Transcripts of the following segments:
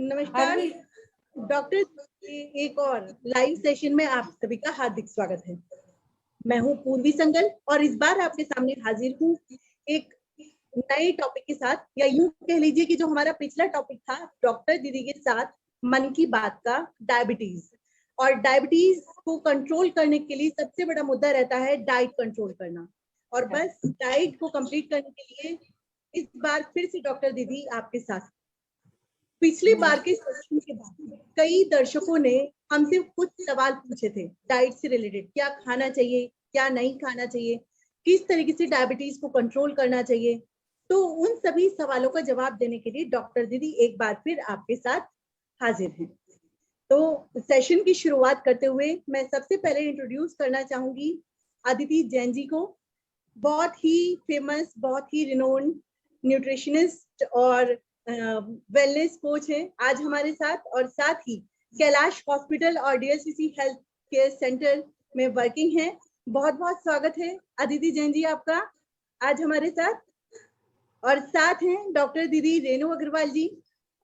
नमस्कार डॉक्टर, एक और लाइव सेशन में आप सभी का हार्दिक स्वागत है। मैं हूं पूर्वी संगल और इस बार आपके सामने हाजिर हूं एक नए टॉपिक के साथ, या यूं कह लीजिए कि जो हमारा पिछला टॉपिक था डॉक्टर दीदी के साथ मन की बात का, डायबिटीज। और डायबिटीज को कंट्रोल करने के लिए सबसे बड़ा मुद्दा रहता है डाइट कंट्रोल करना। और बस डाइट को कंप्लीट करने के लिए इस बार फिर से डॉक्टर दीदी आपके साथ। पिछली बार के सेशन के बाद कई दर्शकों ने हमसे कुछ सवाल पूछे थे डाइट से रिलेटेड, क्या खाना चाहिए, क्या नहीं खाना चाहिए, किस तरीके से डायबिटीज को कंट्रोल करना चाहिए। तो उन सभी सवालों का जवाब देने के लिए डॉक्टर दीदी एक बार फिर आपके साथ हाजिर हैं। तो सेशन की शुरुआत करते हुए मैं सबसे पहले इंट्रोड्यूस करना चाहूंगी अदिति जैन जी को। बहुत ही फेमस, बहुत ही रिनोन्ड न्यूट्रिशनिस्ट और वेलनेस कोच है आज हमारे साथ, और साथ ही कैलाश हॉस्पिटल और डीएलसीसी हेल्थ केयर सेंटर में वर्किंग है। बहुत बहुत स्वागत है अदिति जैन जी आपका आज हमारे साथ। और साथ हैं डॉक्टर दीदी रेणु अग्रवाल जी,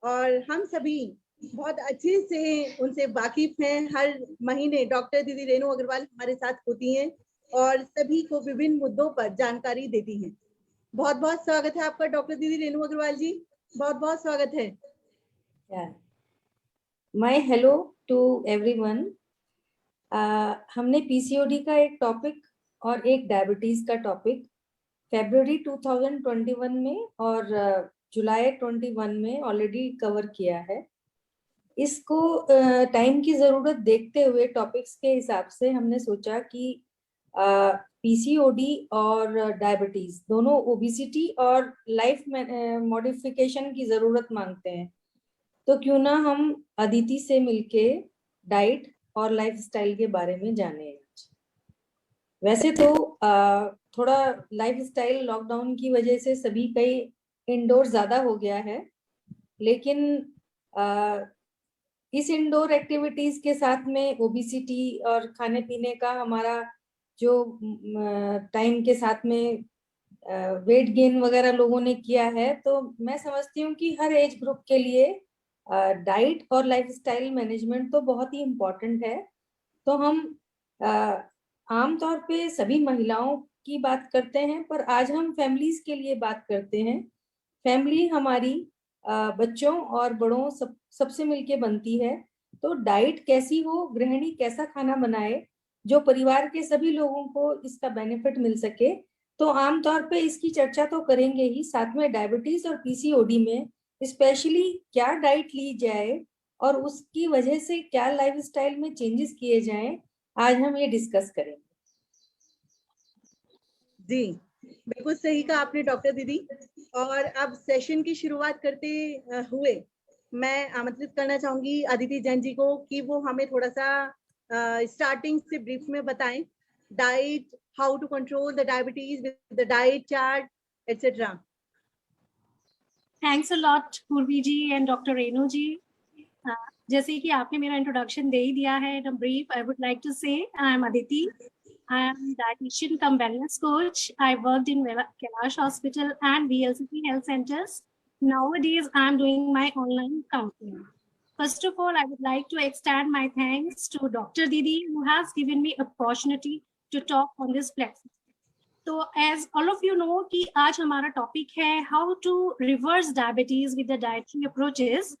और हम सभी बहुत अच्छे से उनसे वाकिफ हैं। हर महीने डॉक्टर दीदी रेणु अग्रवाल हमारे साथ होती हैं और सभी को विभिन्न मुद्दों पर जानकारी देती हैं। बहुत बहुत स्वागत है आपका डॉक्टर दीदी रेणु अग्रवाल जी, बहुत बहुत स्वागत है। My hello to everyone. हमने पीसीओडी का एक टॉपिक और एक डायबिटीज का टॉपिक फरवरी 2021 में और जुलाई 21 में ऑलरेडी कवर किया है। इसको टाइम की जरूरत देखते हुए टॉपिक्स के हिसाब से हमने सोचा कि पीसीओडी और डायबिटीज दोनों ओबेसिटी और लाइफ मॉडिफिकेशन की जरूरत मांगते हैं, तो क्यों ना हम अदिति से मिलके डाइट और लाइफस्टाइल के बारे में जाने। वैसे तो थोड़ा लाइफस्टाइल लॉकडाउन की वजह से सभी कई इंडोर ज्यादा हो गया है, लेकिन इस इंडोर एक्टिविटीज के साथ में ओबेसिटी और खाने पीने का हमारा जो टाइम के साथ में वेट गेन वगैरह लोगों ने किया है, तो मैं समझती हूँ कि हर एज ग्रुप के लिए डाइट और लाइफस्टाइल मैनेजमेंट तो बहुत ही इम्पोर्टेंट है। तो हम आमतौर पे सभी महिलाओं की बात करते हैं, पर आज हम फैमिलीज के लिए बात करते हैं। फैमिली हमारी बच्चों और बड़ों सबसे मिलके बनती है। तो डाइट कैसी हो, गृहिणी कैसा खाना बनाए जो परिवार के सभी लोगों को इसका बेनिफिट मिल सके, तो आमतौर पे इसकी चर्चा तो करेंगे ही। साथ में डायबिटीज और पीसीओडी में स्पेशली क्या डाइट ली जाए और उसकी वजह से क्या लाइफस्टाइल में चेंजेस किए जाएं, आज हम ये डिस्कस करेंगे। जी बिल्कुल सही कहा आपने डॉक्टर दीदी। और अब सेशन की शुरुआत करते हुए मैं आमंत्रित करना चाहूंगी अदिति जैन जी को कि वो हमें थोड़ा सा स्टार्टिंग से ब्रीफ में बताएं diet, how to control the diabetes with the diet chart etcetera. Thanks a lot Purvi ji and doctor Renu ji. जैसे कि आपने मेरा इंट्रोडक्शन दे ही दिया है in brief, I would like to say I am Aditi. I am dietitian cum wellness coach. I worked in Kailash Hospital and VLCC health centers. Nowadays, I am doing my online counseling. First of all, I would like to extend my thanks to Dr. Didi, who has given me opportunity to talk on this platform. So, as all of you know, कि आज हमारा topic है how to reverse diabetes with the dietary approaches.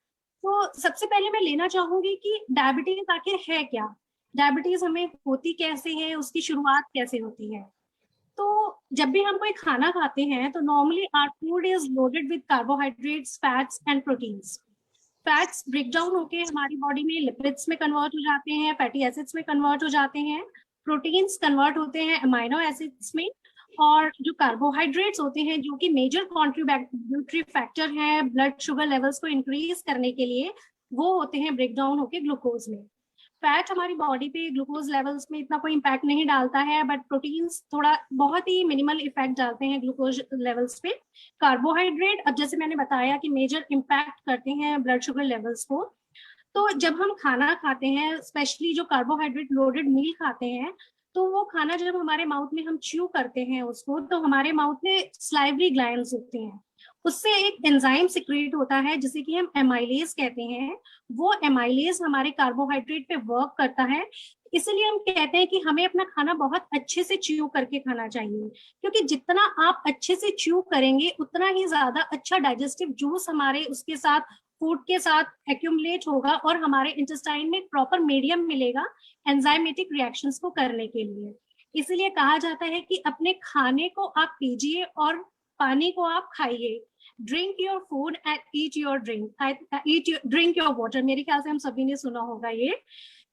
तो सबसे पहले मैं लेना चाहूंगी कि डायबिटीज आखिर है क्या, डायबिटीज हमें होती कैसे है, उसकी शुरुआत कैसे होती है। तो जब भी हम कोई खाना खाते हैं तो normally our food is loaded with carbohydrates, fats and proteins. Fats break down होके हमारी बॉडी में लिपिड्स में कन्वर्ट हो जाते हैं, फैटी एसिड्स में कन्वर्ट हो जाते हैं, प्रोटीन्स कन्वर्ट होते हैं अमाइनो एसिड्स में, और जो कार्बोहाइड्रेट्स होते हैं जो कि मेजर कॉन्ट्रीब्यूटरी फैक्टर है ब्लड शुगर लेवल्स को इंक्रीज करने के लिए, वो होते हैं ब्रेक डाउन होके ग्लूकोज में। फैट हमारी बॉडी पे ग्लूकोज लेवल्स में इतना कोई इम्पैक्ट नहीं डालता है, बट प्रोटीन्स थोड़ा बहुत ही मिनिमल इफेक्ट डालते हैं ग्लूकोज लेवल्स पे। कार्बोहाइड्रेट, अब जैसे मैंने बताया कि मेजर इम्पैक्ट करते हैं ब्लड शुगर लेवल्स को। तो जब हम खाना खाते हैं, स्पेशली जो कार्बोहाइड्रेट लोडेड मील खाते हैं, तो वो खाना जब हमारे माउथ में हम च्यू करते हैं उसको, तो हमारे माउथ में स्लाइवरी ग्लैंड्स होते हैं उससे एक एंजाइम सिक्रेट होता है जिसे कि हम एमाइलेज कहते हैं। वो एमाइलेज हमारे कार्बोहाइड्रेट पे वर्क करता है। इसलिए हम कहते हैं कि हमें अपना खाना बहुत अच्छे से च्यू करके खाना चाहिए, क्योंकि जितना आप अच्छे से च्यू करेंगे उतना ही ज्यादा अच्छा डाइजेस्टिव जूस हमारे उसके साथ फूड के साथ एक्यूमुलेट होगा और हमारे इंटेस्टाइन में प्रॉपर मीडियम मिलेगा एंजाइमेटिक रिएक्शंस को करने के लिए। इसीलिए कहा जाता है कि अपने खाने को आप पीजिए और पानी को आप खाइए। Drink your food and eat your drink your water. मेरे ख्याल से हम सभी ने सुना होगा ये,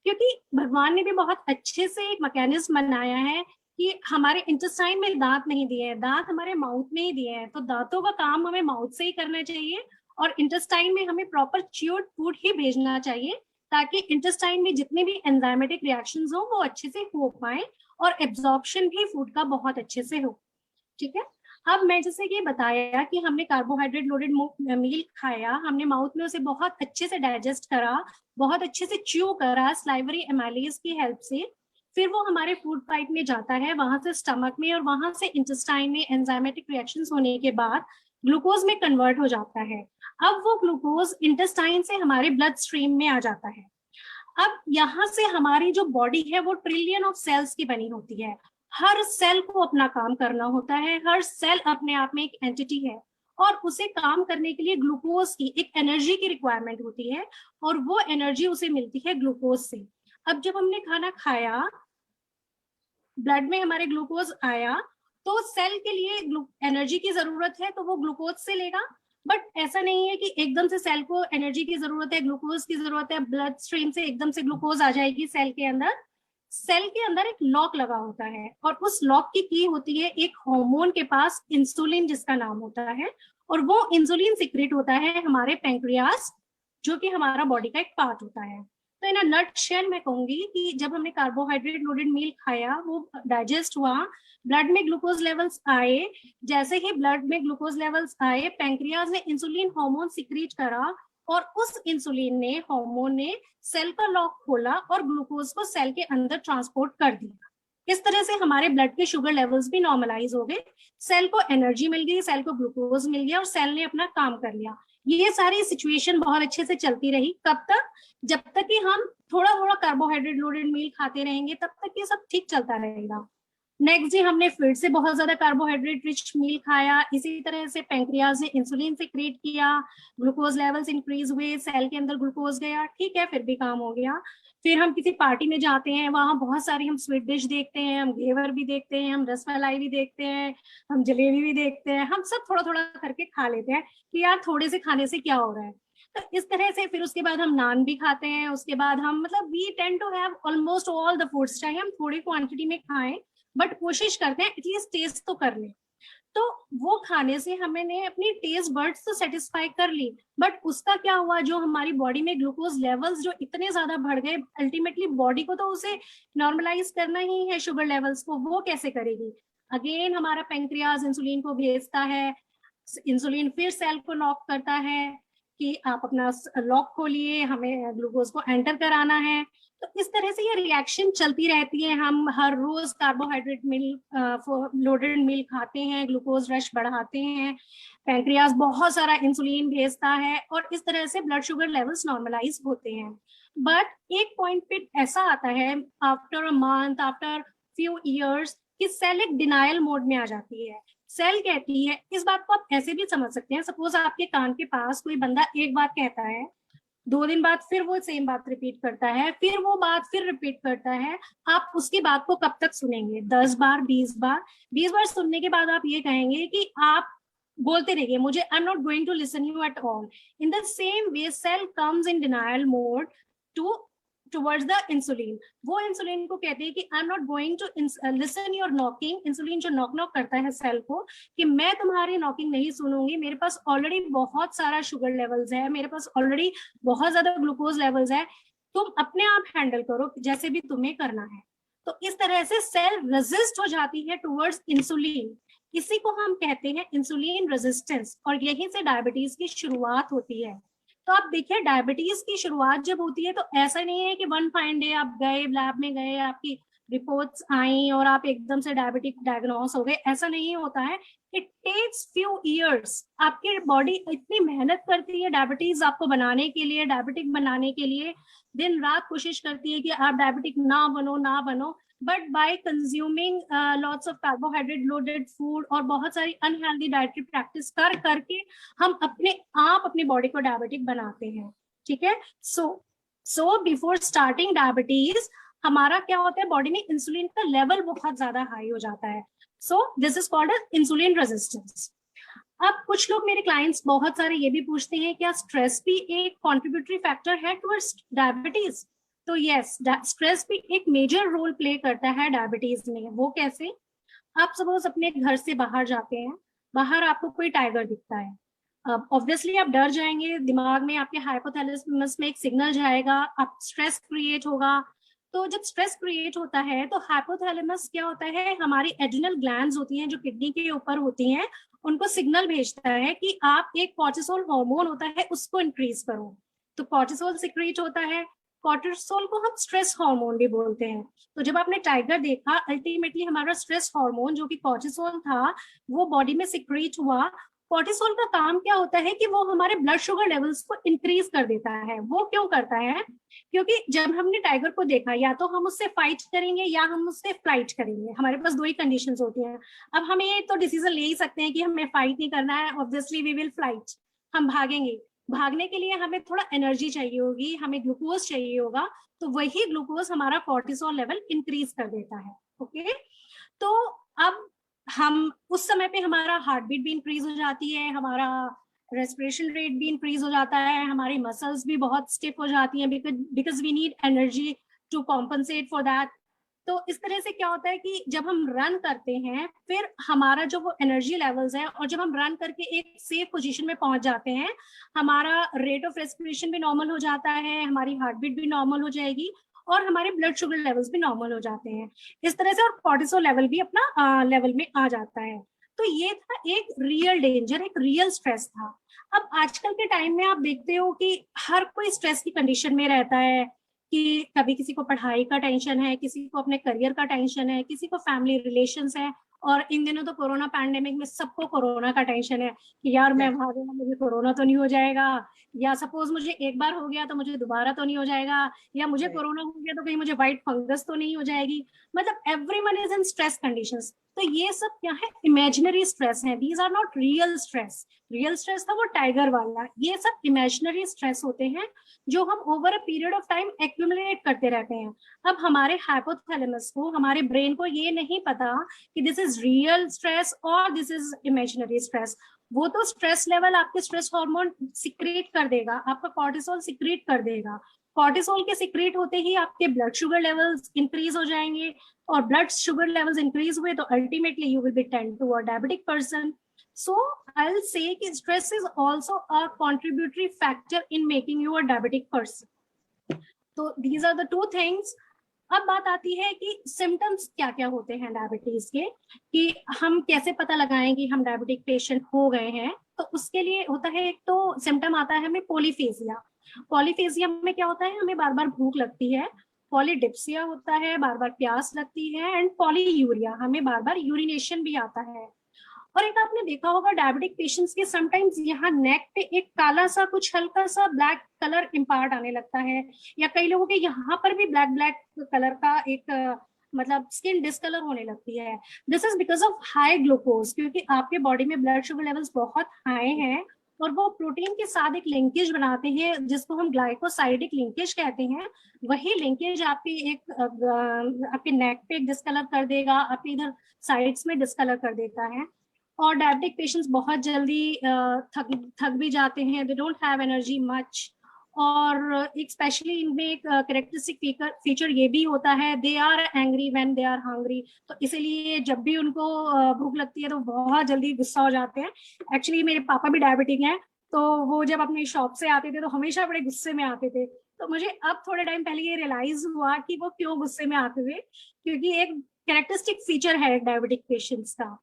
क्योंकि भगवान ने भी बहुत अच्छे से एक मैकेनिज्म बनाया है कि हमारे इंटेस्टाइन में दांत नहीं दिए हैं, दांत हमारे माउथ में ही दिए हैं, तो दांतों का काम हमें माउथ से ही करना चाहिए और इंटेस्टाइन में हमें प्रॉपर च्यूड फूड ही भेजना चाहिए, ताकि इंटेस्टाइन में जितने भी एंजाइमेटिक रिएक्शंस हो वो अच्छे से हो पाए और एब्जॉर्प्शन भी फूड का बहुत अच्छे से हो। ठीक है, अब मैं जैसे कि बताया कि हमने कार्बोहाइड्रेट लोडेड मील खाया, हमने माउथ में उसे बहुत अच्छे से डाइजेस्ट करा, बहुत अच्छे से च्यू करा स्लाइवरी एमाइलेज की हेल्प से, फिर वो हमारे फूड पाइप में जाता है, वहां से स्टमक में और वहां से इंटेस्टाइन में एंजाइमेटिक रिएक्शंस होने के बाद ग्लूकोज में कन्वर्ट हो जाता है। अब वो ग्लूकोज इंटेस्टाइन से हमारे ब्लड स्ट्रीम में आ जाता है। अब यहाँ से हमारी जो बॉडी है वो ट्रिलियन ऑफ सेल्स की बनी होती है, हर सेल को अपना काम करना होता है, हर सेल अपने आप में एक एंटिटी है और उसे काम करने के लिए ग्लूकोज की एक एनर्जी की रिक्वायरमेंट होती है और वो एनर्जी उसे मिलती है ग्लूकोज से। अब जब हमने खाना खाया, ब्लड में हमारे ग्लूकोज आया, तो सेल के लिए एनर्जी की जरूरत है तो वो ग्लूकोज से लेगा, बट ऐसा नहीं है कि एकदम से सेल को एनर्जी की जरूरत है, ग्लूकोज की जरूरत है, ब्लड स्ट्रीम से एकदम से ग्लूकोज आ जाएगी सेल के अंदर। सेल के अंदर एक लॉक लगा होता है और उस लॉक की होती है एक हार्मोन के पास, इंसुलिन जिसका नाम होता है, और वो इंसुलिन सिक्रेट होता है हमारे पैंक्रियास, जो कि हमारा बॉडी का एक पार्ट होता है। तो इन अ नटशेल मैं कहूंगी कि जब हमने कार्बोहाइड्रेट लोडेड मील खाया, वो डाइजेस्ट हुआ, ब्लड में ग्लूकोज लेवल्स आए, जैसे ही ब्लड में ग्लूकोज लेवल्स आए, पैंक्रियाज ने इंसुलिन हार्मोन सिक्रीट करा और उस इंसुलिन ने, हार्मोन ने सेल का लॉक खोला और ग्लूकोज को सेल के अंदर ट्रांसपोर्ट कर दिया। इस तरह से हमारे ब्लड के शुगर लेवल्स भी नॉर्मलाइज हो गए, सेल को एनर्जी मिल गई, सेल को ग्लूकोज मिल गया और सेल ने अपना काम कर लिया। ये सारी सिचुएशन बहुत अच्छे से चलती रही। कब तक? जब तक कि हम थोड़ा थोड़ा कार्बोहाइड्रेट लोडेड मील खाते रहेंगे, तब तक ये सब ठीक चलता रहेगा। नेक्स्ट डे हमने फिर से बहुत ज्यादा कार्बोहाइड्रेट रिच मील खाया, इसी तरह से पैंक्रियाज ने इंसुलिन सिक्रीट किया, ग्लूकोज लेवल्स इंक्रीज हुए, सेल के अंदर ग्लूकोज गया, ठीक है, फिर भी काम हो गया। फिर हम किसी पार्टी में जाते हैं, वहां बहुत सारी हम स्वीट डिश देखते हैं, हम घेवर भी देखते हैं, हम रसमलाई भी देखते हैं, हम जलेबी भी देखते हैं, हम सब थोड़ा थोड़ा करके खा लेते हैं कि यार थोड़े से खाने से क्या हो रहा है। तो इस तरह से फिर उसके बाद हम नान भी खाते हैं, उसके बाद हम मतलब we tend to have almost all the foods, चाहे हम थोड़ी क्वांटिटी में खाएं बट कोशिश करते हैं एटलीस्ट टेस्ट तो कर ले। तो वो खाने से हमने अपनी टेस्ट बर्ड्स तो सेटिस्फाई कर ली, बट उसका क्या हुआ, जो हमारी बॉडी में ग्लूकोज लेवल्स जो इतने ज्यादा बढ़ गए, अल्टीमेटली बॉडी को तो उसे नॉर्मलाइज करना ही है शुगर लेवल्स को, वो कैसे करेगी? अगेन हमारा पैंक्रियाज इंसुलिन को भेजता है, इंसुलिन फिर सेल को नॉक करता है कि आप अपना लॉक खोलिए, हमें ग्लूकोज को एंटर कराना है। तो इस तरह से ये रिएक्शन चलती रहती है। हम हर रोज कार्बोहाइड्रेट मील लोडेड मील खाते हैं, ग्लूकोज रश बढ़ाते हैं, पैंक्रियाज बहुत सारा इंसुलिन भेजता है और इस तरह से ब्लड शुगर लेवल्स नॉर्मलाइज होते हैं। बट एक पॉइंट पे ऐसा आता है after a month, after few years, कि सेल एक डिनायल मोड में आ जाती है। सेल कहती है, इस बात को आप ऐसे भी समझ सकते हैं, सपोज आपके कान के पास कोई बंदा एक बात कहता है, 2 दिन बाद फिर वो सेम बात रिपीट करता है, फिर वो बात फिर रिपीट करता है, आप उसकी बात को कब तक सुनेंगे? 10 बार, 20 बार? 20 बार सुनने के बाद आप ये कहेंगे कि आप बोलते रहिए, मुझे I am not going to listen you at all. In the same way cell comes in denial mode towards the insulin. वो इंसुलिन को कहते हैं कि I am not going to listen your knocking. Insulin जो knock knock करता है cell को कि मैं तुम्हारी नॉकिंग नहीं सुनूंगी, मेरे पास ऑलरेडी बहुत सारा शुगर लेवल्स है, मेरे पास ऑलरेडी बहुत ज्यादा ग्लूकोज लेवल्स है, तुम अपने आप हैंडल करो जैसे भी तुम्हें करना है। तो इस तरह से सेल रेजिस्ट हो जाती है टुवर्ड्स इंसुलिन। इसी को हम कहते हैं इंसुलिन रेजिस्टेंस, और यहीं से डायबिटीज की शुरुआत होती है। तो आप देखिए, डायबिटीज की शुरुआत जब होती है तो ऐसा नहीं है कि वन फाइन डे आप गए लैब में गए, आपकी रिपोर्ट्स आई और आप एकदम से डायबिटिक डायग्नोस हो गए, ऐसा नहीं होता है। It takes few years. आपकी बॉडी इतनी मेहनत करती है डायबिटीज आपको बनाने के लिए, डायबिटिक बनाने के लिए, दिन रात कोशिश करती है कि आप डायबिटिक ना बनो ना बनो, but by consuming lots of carbohydrate loaded food और बहुत सारी अनहेल्दी डाइटरी प्रैक्टिस कर करके हम अपने आप अपनी बॉडी को डायबिटिक बनाते हैं। ठीक है, सो बिफोर स्टार्टिंग डायबिटीज हमारा क्या होता है, बॉडी में इंसुलिन का लेवल बहुत ज्यादा हाई हो जाता है। So this is called insulin resistance. अब कुछ लोग मेरे क्लाइंट्स बहुत सारे ये भी पूछते हैं क्या स्ट्रेस भी एक कॉन्ट्रीब्यूटरी फैक्टर है टुवर्ड्स डायबिटीज? तो यस, स्ट्रेस भी एक मेजर रोल प्ले करता है डायबिटीज में। वो कैसे? आप सपोज अपने घर से बाहर जाते हैं, बाहर आपको कोई टाइगर दिखता है, ऑब्वियसली आप डर जाएंगे, दिमाग में आपके हाइपोथैलेमस में एक सिग्नल जाएगा, आप स्ट्रेस क्रिएट होगा। तो जब स्ट्रेस क्रिएट होता है तो हाइपोथैलेमस क्या होता है, हमारी एड्रिनल ग्लैंड्स होती हैं जो किडनी के ऊपर होती हैं, उनको सिग्नल भेजता है कि आप एक कॉर्टिसोल हार्मोन होता है उसको इंक्रीज करो। तो कॉर्टिसोल सिक्रीट होता है, कॉर्टिसोल को हम स्ट्रेस हार्मोन भी बोलते हैं। तो जब आपने टाइगर देखा, अल्टीमेटली हमारा स्ट्रेस हार्मोन जो कि कॉर्टिसोल था वो बॉडी में सिक्रीट हुआ। कॉर्टिसोल का काम क्या होता है कि वो हमारे ब्लड शुगर लेवल्स को इंक्रीज कर देता है। वो क्यों करता है? क्योंकि जब हमने टाइगर को देखा, या तो हम उससे फाइट करेंगे या हम उससे फ्लाइट करेंगे, हमारे पास दो ही कंडीशंस होती हैं। अब हमें ये तो डिसीजन ले ही सकते हैं कि हमें फाइट नहीं करना है, ऑब्वियसली वी विल फ्लाइट, हम भागेंगे। भागने के लिए हमें थोड़ा एनर्जी चाहिए होगी, हमें ग्लूकोज चाहिए होगा, तो वही ग्लूकोज हमारा कॉर्टिसोल लेवल इंक्रीज कर देता है। ओके, तो अब हम उस समय पे हमारा हार्ट बीट भी इंक्रीज हो जाती है, हमारा रेस्पिरेशन रेट भी इंक्रीज हो जाता है, हमारी मसल्स भी बहुत स्टिफ हो जाती हैं, because we need energy to compensate for that. तो इस तरह से क्या होता है कि जब हम रन करते हैं, फिर हमारा जो वो एनर्जी लेवल्स है, और जब हम रन करके एक सेफ पोजीशन में पहुंच जाते हैं, हमारा रेट ऑफ रेस्पिरेशन भी नॉर्मल हो जाता है, हमारी हार्ट बीट भी नॉर्मल हो जाएगी, और हमारे ब्लड शुगर लेवल्स भी नॉर्मल हो जाते हैं इस तरह से, और कॉर्टिसोल लेवल भी अपना लेवल में आ जाता है। तो ये था एक रियल डेंजर, एक रियल स्ट्रेस था। अब आजकल के टाइम में आप देखते हो कि हर कोई स्ट्रेस की कंडीशन में रहता है, कि कभी किसी को पढ़ाई का टेंशन है, किसी को अपने करियर का टेंशन है, किसी को फैमिली रिलेशंस है, और इन दिनों तो कोरोना पैंडेमिक में सबको कोरोना का टेंशन है कि यार मैं भागूंगा, मुझे कोरोना तो नहीं हो जाएगा, या सपोज मुझे एक बार हो गया तो मुझे दोबारा तो नहीं हो जाएगा, या मुझे कोरोना हो गया तो कहीं मुझे व्हाइट फंगस तो नहीं हो जाएगी। मतलब everyone is in stress conditions. तो ये सब क्या है, इमेजिनरी स्ट्रेस है, these are not real stress. Real stress था वो टाइगर वाला, ये सब इमेजिनरी स्ट्रेस होते हैं जो हम over a period of time accumulate करते रहते हैं। अब हमारे हाइपोथैलेमस को, हमारे ब्रेन को ये नहीं पता कि दिस इज रियल स्ट्रेस और दिस इज इमेजिनरी स्ट्रेस। वो तो स्ट्रेस लेवल आपके स्ट्रेस हार्मोन सिक्रीट कर देगा, आपका कॉर्टिसोल सिक्रीट कर देगा, कॉर्टिसोल के सिक्रीट होते ही आपके ब्लड शुगर लेवल्स इंक्रीज हो जाएंगे, और ब्लड शुगर लेवल्स इंक्रीज हुए तो ultimately you will be tend to a diabetic person. So I'll say कि stress is also a contributory factor in making you a diabetic person. So these are the two things. अब बात आती है कि symptoms क्या क्या होते हैं डायबिटीज के, कि हम कैसे पता लगाएं कि हम डायबिटिक पेशेंट हो गए हैं। तो उसके लिए होता है, एक तो सिम्टम आता है हमें पॉलीफेजिया। पॉलीफेजिया में क्या होता है, हमें बार बार भूख लगती है, पॉलीडिप्सिया होता है, बार बार प्यास लगती है, एंड पॉलीयूरिया, हमें बार बार यूरिनेशन भी आता है। और एक आपने देखा होगा डायबिटिक पेशेंट्स के समटाइम्स यहाँ नेक पे एक काला सा, कुछ हल्का सा ब्लैक कलर इम्पार्ट आने लगता है, या कई लोगों के यहाँ पर भी ब्लैक ब्लैक कलर का एक मतलब स्किन डिसकलर होने लगती है। This is because of high glucose, क्योंकि आपके बॉडी में ब्लड शुगर लेवल्स बहुत हाई हैं, और वो प्रोटीन के साथ एक लिंकेज बनाते हैं जिसको हम ग्लाइकोसाइडिक लिंकेज कहते हैं। वही लिंकेज आपके नेक पे डिसकलर कर देगा, आपके इधर साइड्स में डिसकलर कर देता है। और डायबिटिक पेशेंट्स बहुत जल्दी थक भी जाते हैं, they don't have energy much. और एक स्पेशली इनमें एक कैरेक्टरिस्टिक फीचर ये भी होता है, they are angry when they are hungry. तो इसीलिए जब भी उनको भूख लगती है तो बहुत जल्दी गुस्सा हो जाते हैं। एक्चुअली मेरे पापा भी डायबिटिक हैं, तो वो जब अपनी शॉप से आते थे तो हमेशा बड़े गुस्से में आते थे। तो मुझे अब थोड़े टाइम पहले ये रियलाइज हुआ कि वो क्यों गुस्से में आते थे, क्योंकि एक कैरेक्टरिस्टिक फीचर है डायबिटिक पेशेंट्स का।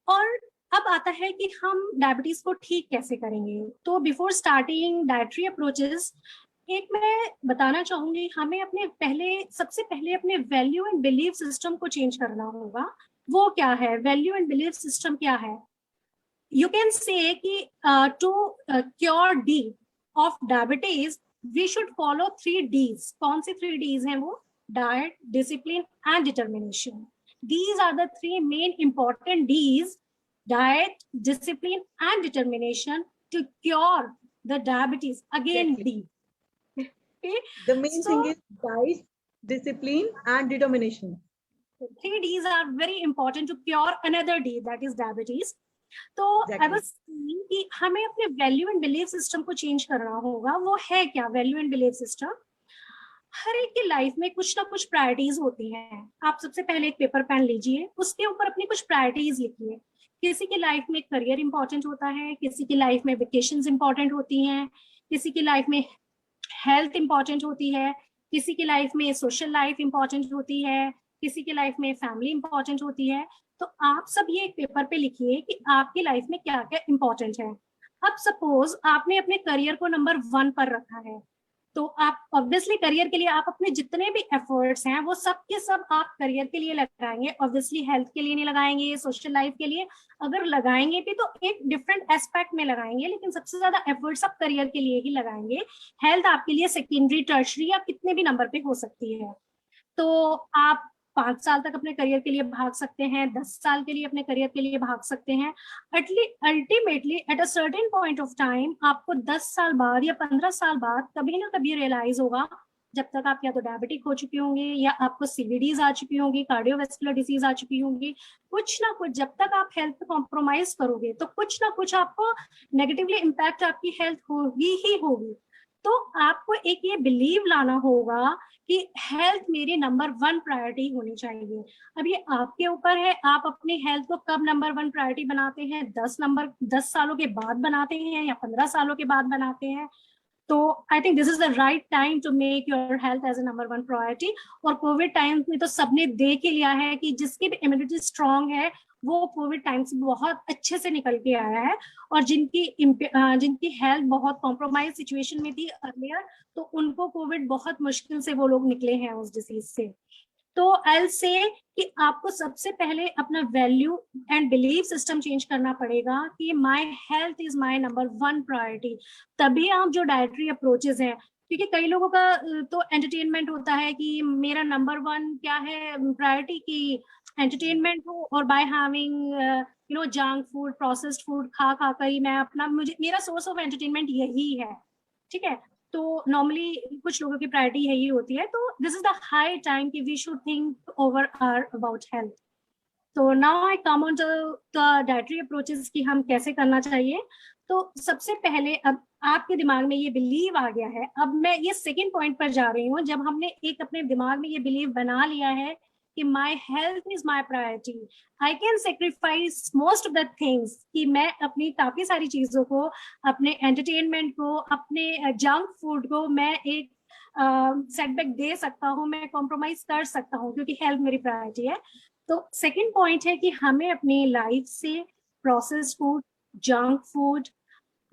और अब आता है कि हम डायबिटीज को ठीक कैसे करेंगे। तो बिफोर स्टार्टिंग डाइटरी अप्रोचेस, एक मैं बताना चाहूंगी, हमें सबसे पहले अपने वैल्यू एंड बिलीफ सिस्टम को चेंज करना होगा। वो क्या है, वैल्यू एंड बिलीफ सिस्टम क्या है? यू कैन से कि to cure D of diabetes we should follow 3 Ds। कौन सी 3 Ds हैं वो? Diet, discipline and determination. These are the 3 main important Ds: diet, discipline and determination to cure the diabetes. Again, Exactly. D. Okay. The main So, thing is diet, discipline and determination. 3 Ds are very important to cure another D, that is diabetes. तो I was saying कि हमें अपने value and belief system को change करना होगा। वो है क्या वैल्यू एंड बिलीफ सिस्टम? हर एक की लाइफ में कुछ ना कुछ प्रायोरिटीज होती हैं। आप सबसे पहले एक पेपर पेन लीजिए, उसके ऊपर अपनी कुछ प्रायोरिटीज लिखिए। किसी की लाइफ में करियर इंपॉर्टेंट होता है, किसी की लाइफ में वेकेशंस इंपॉर्टेंट होती हैं, किसी की लाइफ में हेल्थ इंपॉर्टेंट होती है, किसी की लाइफ में सोशल लाइफ इंपॉर्टेंट होती है, किसी की लाइफ में फैमिली इंपॉर्टेंट होती है। तो आप सब ये एक पेपर पे लिखिए कि आपकी लाइफ में क्या क्या इंपॉर्टेंट है। अब सपोज आपने अपने करियर को नंबर 1 पर रखा है, तो आप ऑब्वियसली करियर के लिए आप अपने जितने भी एफर्ट्स हैं वो सब के सब आप करियर के लिए लगाएंगे। ऑब्वियसली हेल्थ के लिए नहीं लगाएंगे, सोशल लाइफ के लिए अगर लगाएंगे भी तो एक डिफरेंट एस्पेक्ट में लगाएंगे, लेकिन सबसे ज्यादा एफर्ट्स आप करियर के लिए ही लगाएंगे। हेल्थ आपके लिए सेकेंडरी, टर्शरी या कितने भी नंबर पे हो सकती है। तो आप 5 साल तक अपने करियर के लिए भाग सकते हैं, 10 साल के लिए अपने करियर के लिए भाग सकते हैं। Ultimately at a certain point of time आपको 10 साल बाद या 15 साल बाद कभी ना कभी रियलाइज होगा, जब तक आप या तो डायबिटिक हो चुके होंगे या आपको सीवीडीज आ चुकी होंगी, कार्डियोवैस्कुलर डिसीज आ चुकी होंगी, कुछ ना कुछ जब तक आप हेल्थ पे कॉम्प्रोमाइज करोगे तो कुछ ना कुछ आपको नेगेटिवली इम्पैक्ट आपकी हेल्थ होगी ही होगी। तो आपको एक ये बिलीव लाना होगा कि हेल्थ मेरी नंबर 1 प्रायोरिटी होनी चाहिए। अब ये आपके ऊपर है, आप अपनी हेल्थ को कब नंबर 1 प्रायोरिटी बनाते हैं, 10 सालों के बाद बनाते हैं या 15 सालों के बाद बनाते हैं। तो I think this is the right time to make your health as a number 1 priority. और कोविड टाइम में तो सबने देख ही लिया है कि जिसकी भी इम्यूनिटी स्ट्रांग है वो कोविड टाइम से बहुत अच्छे से निकल के आया है, और जिनकी हेल्थ बहुत कॉम्प्रोमाइज सिचुएशन में थी अर्लियर, तो उनको कोविड बहुत मुश्किल से वो लोग निकले हैं उस डिसीज से। तो आई विल से कि आपको सबसे पहले अपना value and belief system change करना पड़ेगा कि my health is my number 1 priority. तभी आप जो डाइटरी अप्रोचेस हैं, क्योंकि कई लोगों का तो एंटरटेनमेंट होता है कि मेरा नंबर 1 क्या है प्रायोरिटी की एंटरटेनमेंट हो, और by having junk food, processed food खा कर ही मैं मेरा सोर्स ऑफ एंटरटेनमेंट यही है। ठीक है, तो नॉर्मली कुछ लोगों की प्रायोरिटी यही होती है। तो this is the high time कि we should think over about health. तो now I come on to the dietary approaches कि हम कैसे करना चाहिए। तो सबसे पहले अब आपके दिमाग में ये बिलीव आ गया है, अब मैं ये सेकेंड पॉइंट पर जा रही हूँ। जब हमने एक अपने दिमाग में ये बिलीव बना लिया है कि my health is my priority, I can sacrifice most of the things, कि मैं अपनी काफी सारी चीजों को, अपने एंटरटेनमेंट को, अपने जंक फूड को मैं एक सेटबैक दे सकता हूँ, मैं कॉम्प्रोमाइज कर सकता हूँ क्योंकि हेल्थ मेरी प्रायोरिटी है। तो सेकेंड पॉइंट है कि हमें अपनी लाइफ से processed food, junk food,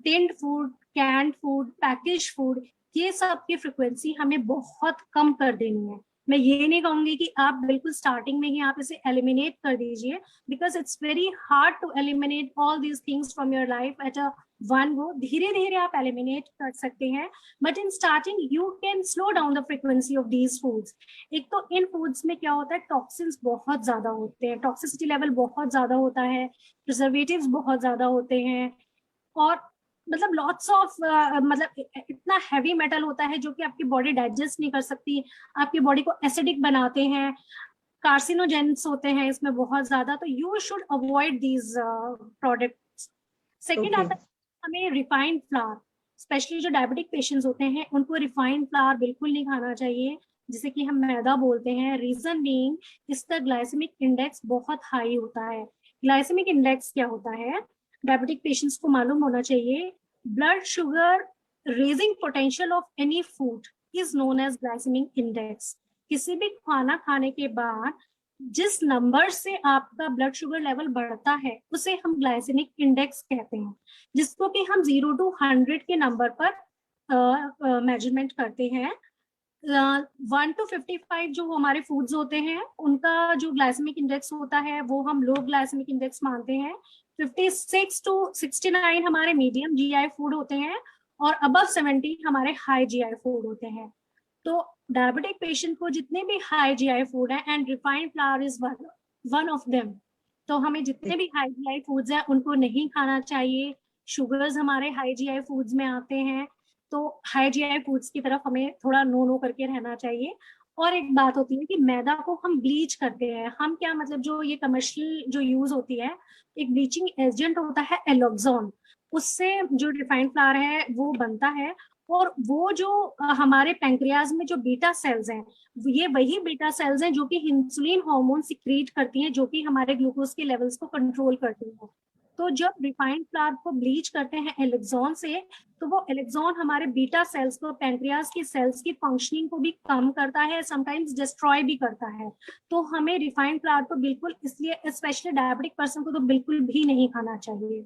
tinned food, canned food, package food, ये सब की फ्रिक्वेंसी हमें बहुत कम कर देनी है। मैं ये नहीं कहूंगी कि आप बिल्कुल स्टार्टिंग में ही आप इसे एलिमिनेट कर दीजिए, because it's very hard to eliminate all these things from your life at a one go. धीरे धीरे आप एलिमिनेट कर सकते हैं, but in starting you can slow down the frequency of these foods. एक तो इन फूड्स में क्या होता है, टॉक्सिन्स बहुत ज्यादा होते हैं, टॉक्सिसिटी लेवल बहुत ज्यादा होता है, प्रिजर्वेटिव्स बहुत ज्यादा होते हैं, और मतलब लॉट्स ऑफ मतलब इतना हैवी मेटल होता है जो कि आपकी बॉडी डाइजेस्ट नहीं कर सकती, आपकी बॉडी को एसिडिक बनाते हैं, कार्सिनोजेंस होते हैं इसमें बहुत ज्यादा। तो you should avoid these products. Second आता है हमें रिफाइंड फ्लावर, स्पेशली जो डायबिटिक पेशेंट्स होते हैं उनको रिफाइंड फ्लावर बिल्कुल नहीं खाना चाहिए, जिसे कि हम मैदा बोलते हैं। रीजन बीइंग इसका ग्लाइसेमिक इंडेक्स बहुत हाई होता है। ग्लाइसेमिक इंडेक्स क्या होता है, डायबिटिक पेशेंट्स को मालूम होना चाहिए, blood sugar raising potential of any food is known as glycemic index. किसी भी खाना खाने के बाद जिस नंबर से आपका ब्लड शुगर लेवल बढ़ता है उसे हम ग्लाइसेमिक इंडेक्स कहते हैं, जिसको कि हम 0 to 100 के नंबर पर मेजरमेंट करते हैं। 1 to 55 जो हमारे फूड्स होते हैं उनका जो ग्लाइसेमिक इंडेक्स होता है वो हम लो ग्लाइसेमिक इंडेक्स मानते हैं। 56 to 69 हमारे मीडियम जीआई फूड होते हैं और अबव 70 हमारे हाई जीआई फूड होते हैं। तो डायबिटिक पेशेंट को जितने भी हाई जीआई फूड है, and refined flour is one of them, तो हमें जितने भी हाई जीआई फूड्स हैं उनको नहीं खाना चाहिए। शुगर्स हमारे हाई जीआई फूड्स में आते हैं, तो हाई जीआई फूड्स की तरफ हमें थोड़ा नो नो करके रहना चाहिए। और एक बात होती है कि मैदा को हम ब्लीच करते हैं। हम क्या मतलब जो ये कमर्शियल जो यूज होती है, एक ब्लीचिंग एजेंट होता है एलोक्सोन, उससे जो रिफाइंड फ्लावर है वो बनता है। और वो जो हमारे पैंक्रियाज में जो बीटा सेल्स हैं, ये वही बीटा सेल्स हैं जो कि इंसुलिन हार्मोन सिक्रीट करती हैं, जो कि हमारे ग्लूकोज के लेवल्स को कंट्रोल करती हैं। तो जब रिफाइंड फ्लावर को ब्लीच करते हैं एलेक्सॉन से, तो वो एलेक्सॉन हमारे बीटा सेल्स को, पैंक्रियाज की सेल्स की फंक्शनिंग को भी कम करता है, समटाइम्स डिस्ट्रॉय भी करता है। तो हमें रिफाइंड फ्लावर तो बिल्कुल, इसलिए स्पेशली डायबिटिक पर्सन को तो बिल्कुल भी नहीं खाना चाहिए।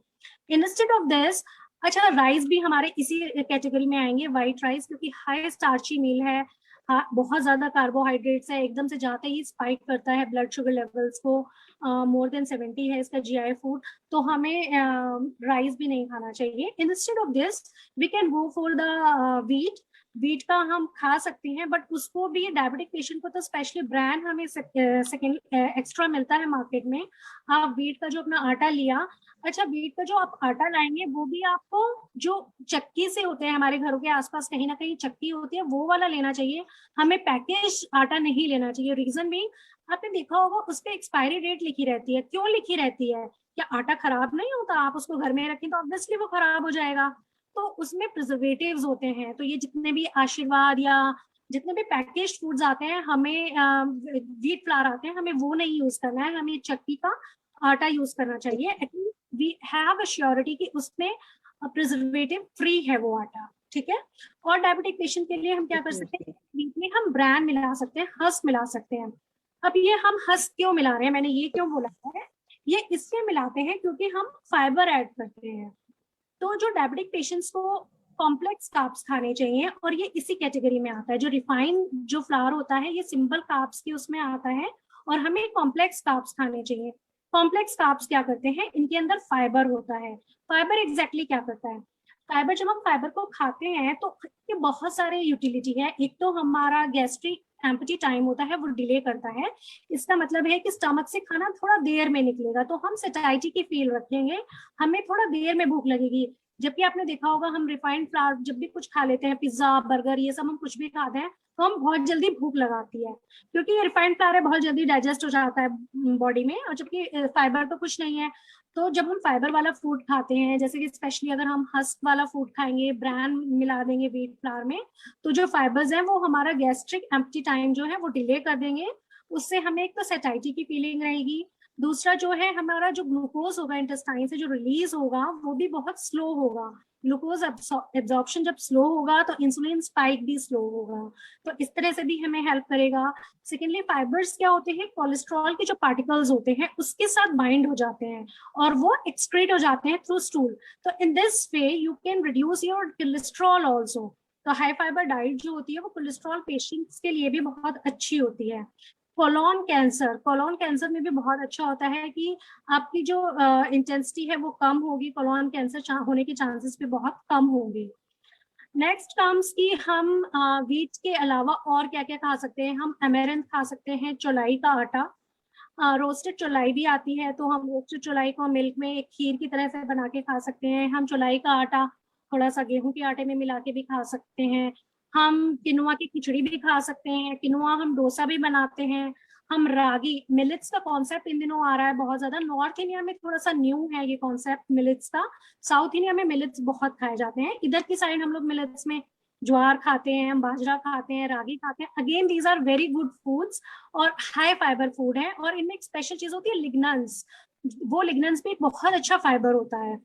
इंस्टेड ऑफ दिस, अच्छा राइस भी हमारे इसी कैटेगरी में आएंगे, व्हाइट राइस, क्योंकि हाई स्टार्ची मील है, बहुत ज्यादा कार्बोहाइड्रेट्स है, एकदम से जाते ही स्पाइक करता है ब्लड शुगर लेवल्स को, मोर देन 70 है इसका जीआई फूड, तो हमें राइस भी नहीं खाना चाहिए। Instead of this we can go for the wheat. Wheat का हम खा सकते हैं, बट उसको भी डायबिटिक पेशेंट को तो स्पेशली ब्रांड हमें सेकेंड एक्स्ट्रा मिलता है मार्केट में। आप व्हीट का जो अपना आटा लिया, अच्छा व्हीट का जो आप आटा लाएंगे वो भी आपको जो चक्की से होते हैं, हमारे घरों के आसपास कहीं ना कहीं चक्की होती है, वो वाला लेना चाहिए। हमें पैकेज आटा नहीं लेना चाहिए। रीजन भी आपने देखा होगा उस पर एक्सपायरी डेट लिखी रहती है। क्यों लिखी रहती है? क्या आटा खराब नहीं होता? आप उसको घर में रखें तो ऑब्वियसली वो खराब हो जाएगा। तो उसमें प्रिजर्वेटिव्स होते हैं। तो ये जितने भी आशीर्वाद या जितने भी पैकेज फूड्स आते हैं, हमें व्हीट फ्लावर आते हैं, हमें वो नहीं यूज करना है, हमें चक्की का आटा यूज करना चाहिए। एटलीस्ट वी हैव अश्योरिटी कि उसमें प्रिजर्वेटिव फ्री है वो आटा, ठीक है। और डायबिटिक पेशेंट के लिए हम क्या कर सकते हैं, व्हीट में हम ब्रांड मिला सकते हैं, हस्क मिला सकते हैं। अब ये हम हस्क क्यों मिला रहे हैं, मैंने ये क्यों बोला है, ये इसलिए मिलाते हैं क्योंकि हम फाइबर ऐड करते हैं। तो जो डायबिटिक पेशेंट्स को कॉम्प्लेक्स कार्ब्स खाने चाहिए, और ये इसी कैटेगरी में आता है। जो रिफाइंड जो फ्लावर होता है ये सिंपल कार्ब्स की उसमें आता है, और हमें कॉम्प्लेक्स कार्ब्स खाने चाहिए। कॉम्प्लेक्स कार्ब्स क्या करते हैं, इनके अंदर फाइबर होता है। फाइबर एग्जैक्टली क्या करता है? फाइबर, जब हम फाइबर को खाते हैं तो इसके बहुत सारे यूटिलिटी है। एक तो हमारा गैस्ट्रिक एम्पटी टाइम होता है वो डिले करता है। इसका मतलब है कि स्टमक से खाना थोड़ा देर में निकलेगा, तो हम सैटिस्फाइड की फील रखेंगे, हमें थोड़ा देर में भूख लगेगी। जबकि आपने देखा होगा हम रिफाइंड फ्लावर जब भी कुछ खा लेते हैं, पिज्जा बर्गर ये सब हम कुछ भी खाते हैं, तो हम बहुत जल्दी भूख लगाती है, क्योंकि ये रिफाइंड फ्लावर है, बहुत जल्दी डाइजेस्ट हो जाता है बॉडी में, और जबकि फाइबर तो कुछ नहीं है। तो जब हम फाइबर वाला फूड खाते हैं, जैसे कि स्पेशली अगर हम हस्क वाला फूड खाएंगे, ब्रांड मिला देंगे व्हीट फ्लावर में, तो जो फाइबर्स हैं वो हमारा गैस्ट्रिक एम्प्टी टाइम जो है वो डिले कर देंगे। उससे हमें एक तो सैटिस्फाइड की फीलिंग रहेगी, दूसरा जो है हमारा जो ग्लूकोज होगा इंटेस्टाइन से जो रिलीज होगा वो भी बहुत स्लो होगा। ग्लूकोज एब्जॉर्प्शन जब स्लो होगा तो इंसुलिन स्पाइक भी स्लो होगा, तो इस तरह से भी हमें हेल्प करेगा। सेकेंडली फाइबर्स क्या होते हैं, कोलेस्ट्रॉल के जो पार्टिकल्स होते हैं उसके साथ बाइंड हो जाते हैं और वो एक्सक्रीट हो जाते हैं थ्रू स्टूल। तो in this way you can reduce your cholesterol also. तो हाई फाइबर डाइट जो होती है वो कोलेस्ट्रॉल पेशेंट्स के लिए भी बहुत अच्छी होती है। कोलोन कैंसर में भी बहुत अच्छा होता है कि आपकी जो इंटेंसिटी है वो कम होगी, कोलोन कैंसर होने के चांसेस भी बहुत कम होंगे। नेक्स्ट कम्स की हम व्हीट के अलावा और क्या क्या खा सकते हैं। हम अमेरंथ खा सकते हैं, चौलाई का आटा, रोस्टेड चौलाई भी आती है, तो हम रोस्टेड चौलाई को मिल्क में एक खीर की तरह से बना के खा सकते हैं। हम चौलाई का आटा थोड़ा सा गेहूं के आटे में मिला के भी खा सकते हैं। हम किनुआ की खिचड़ी भी खा सकते हैं, किनुआ हम डोसा भी बनाते हैं। हम रागी, मिलेट्स का कॉन्सेप्ट इन दिनों आ रहा है बहुत ज्यादा, नॉर्थ इंडिया में थोड़ा सा न्यू है ये कॉन्सेप्ट मिलेट्स का। साउथ इंडिया में मिलेट्स बहुत खाए जाते हैं, इधर की साइड हम लोग मिलेट्स में ज्वार खाते हैं, हम बाजरा खाते हैं, रागी खाते हैं। Again these are very good foods और हाई फाइबर फूड है। और इनमें एक स्पेशल चीज होती है लिग्नन्स, वो लिग्नन्स भी बहुत अच्छा फाइबर होता है,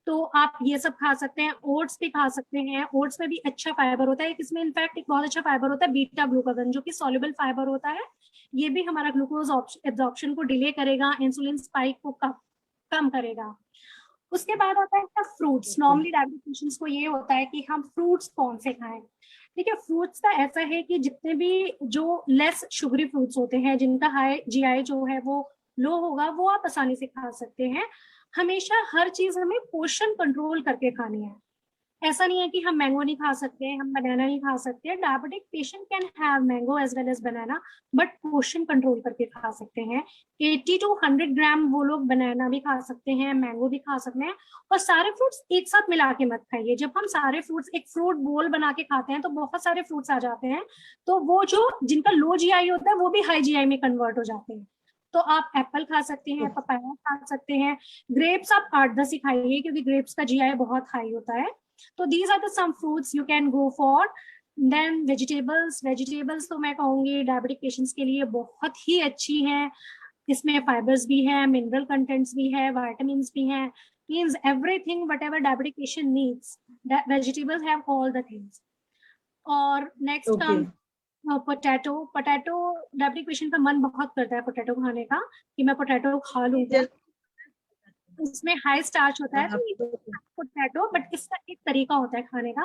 तो आप ये सब खा सकते हैं। ओट्स भी खा सकते हैं, ओट्स में भी अच्छा फाइबर होता है। इसमें इनफैक्ट एक बहुत अच्छा फाइबर होता है बीटा ग्लूकागन, जो कि सॉल्युबल फाइबर होता है। ये भी हमारा ग्लूकोज एब्जॉर्प्शन को डिले करेगा, इंसुलिन स्पाइक को कम करेगा। उसके बाद आता है फ्रूट्स। नॉर्मली डायबिटिक पेशेंट्स को ये होता है कि हम फ्रूट्स कौन से खाएं। ठीक है, फ्रूट्स का ऐसा है कि जितने भी जो लेस शुगरी फ्रूट्स होते हैं, जिनका हाई जीआई जो है वो लो होगा, वो आप आसानी से खा सकते हैं। हमेशा हर चीज हमें पोर्शन कंट्रोल करके खानी है। ऐसा नहीं है कि हम मैंगो नहीं खा सकते हैं, हम बनाना नहीं खा सकते हैं। Diabetic patient can have mango as well as banana, but portion control करके खा सकते हैं। 80 to 100 ग्राम वो लोग बनाना भी खा सकते हैं, मैंगो भी खा सकते हैं। और सारे फ्रूट्स एक साथ मिला के मत खाइए। जब हम सारे फ्रूट्स एक फ्रूट बोल बना के खाते हैं तो बहुत सारे फ्रूट्स आ जाते हैं, तो वो जो जिनका लो जीआई होता है वो भी हाई जीआई में कन्वर्ट हो जाते हैं। तो आप एप्पल खा सकते हैं, पपाया खा सकते हैं, ग्रेप्स आप 8-10 ही खाइए क्योंकि ग्रेप्स का जीआई बहुत हाई होता है। तो these are the some fruits you can go for. Then vegetables तो मैं कहूंगी डायबिटिक पेशेंट्स के लिए बहुत ही अच्छी हैं। इसमें फाइबर्स भी है, मिनरल कंटेंट्स भी है, विटामिन्स भी हैं, means everything whatever diabetic patient needs, that vegetables have all the things. और next come potato. Diabetic patient का मन बहुत करता है पोटैटो खाने का कि मैं पोटैटो खा लूंगा। उसमें हाई स्टार्च होता है पोटैटो, बट इसका एक तरीका होता है खाने का।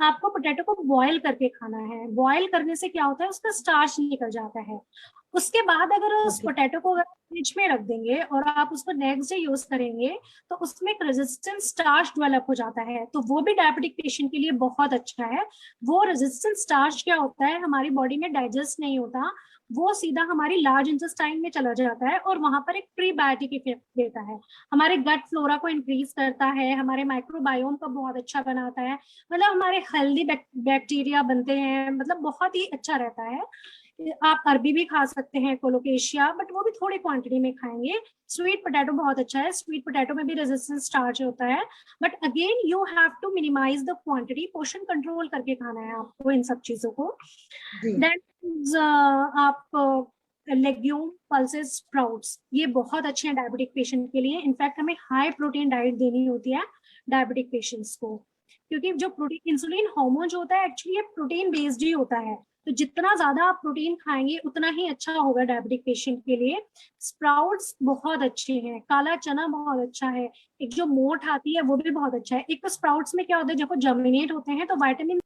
आपको पोटैटो को बॉईल करके खाना है। बॉईल करने से क्या होता है, उसका स्टार्च निकल जाता है। उसके बाद अगर उस पोटैटो को अगर फ्रिज में रख देंगे और आप उसको नेक्स्ट डे यूज करेंगे तो उसमें एक रेजिस्टेंट स्टार्च डेवलप हो जाता है, तो वो भी डायबिटिक पेशेंट के लिए बहुत अच्छा है। वो रेजिस्टेंट स्टार्च क्या होता है, हमारी बॉडी में डाइजेस्ट नहीं होता, वो सीधा हमारी लार्ज इंटेस्टाइन में चला जाता है और वहां पर एक प्रीबायोटिक इफेक्ट देता है, हमारे गट फ्लोरा को इंक्रीज करता है, हमारे माइक्रोबायोम को बहुत अच्छा बनाता है, मतलब हमारे हेल्दी बैक्टीरिया बनते हैं, मतलब बहुत ही अच्छा रहता है। आप अरबी भी खा सकते हैं, कोलोकेशिया, बट वो भी थोड़ी क्वांटिटी में खाएंगे। स्वीट पोटैटो बहुत अच्छा है, स्वीट पोटैटो में भी रेजिस्टेंस स्टार्च होता है, but again you have to minimise the quantity, portion control करके खाना है आपको इन सब चीजों को। देन आप लेग्यूम, पल्सेस, स्प्राउट्स, ये बहुत अच्छे हैं डायबिटिक पेशेंट के लिए। इनफैक्ट हमें हाई प्रोटीन डाइट देनी होती है डायबिटिक पेशेंट्स को, क्योंकि जो प्रोटीन इंसुलिन हार्मोन जो होता है एक्चुअली ये प्रोटीन बेस्ड ही होता है, तो जितना ज्यादा आप प्रोटीन खाएंगे उतना ही अच्छा होगा डायबिटिक पेशेंट के लिए। स्प्राउट्स बहुत अच्छे हैं, काला चना बहुत अच्छा है, एक जो मोठ आती है वो भी बहुत अच्छा है। एक तो स्प्राउट्स में क्या होता है, जब वो जर्मिनेट होते हैं तो विटामिन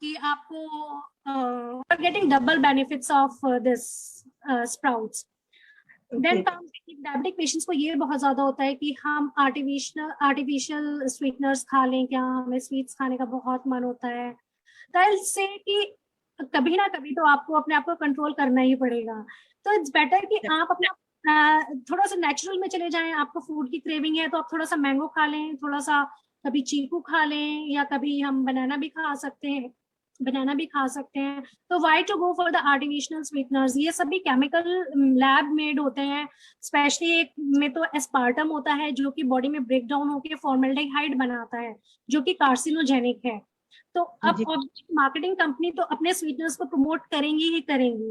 कि आपको getting double benefits of this sprouts. Then diabetic patients को ये बहुत ज्यादा होता है कि हम आर्टिफिशियल स्वीटनर्स खा लें क्या, हमें स्वीट्स खाने का बहुत मन होता है। तो से कि कभी ना कभी तो आपको अपने आप को कंट्रोल करना ही पड़ेगा, तो इट्स बेटर कि आप अपना थोड़ा सा नेचुरल में चले जाएं। आपको फूड की क्रेविंग है तो आप थोड़ा सा मैंगो खा लें, थोड़ा सा कभी चीकू खा लें, या कभी हम बनाना भी खा सकते हैं। तो why to go for the artificial sweeteners, ये सभी केमिकल लैब मेड होते हैं। स्पेशली एक में तो एस्पार्टम होता है जो कि बॉडी में ब्रेक डाउन होकर फॉर्मेल्डिहाइड बनाता है जो कि कार्सिनोजेनिक है। तो अब मार्केटिंग कंपनी तो अपने स्वीटनर्स को प्रमोट करेंगी ही करेंगी।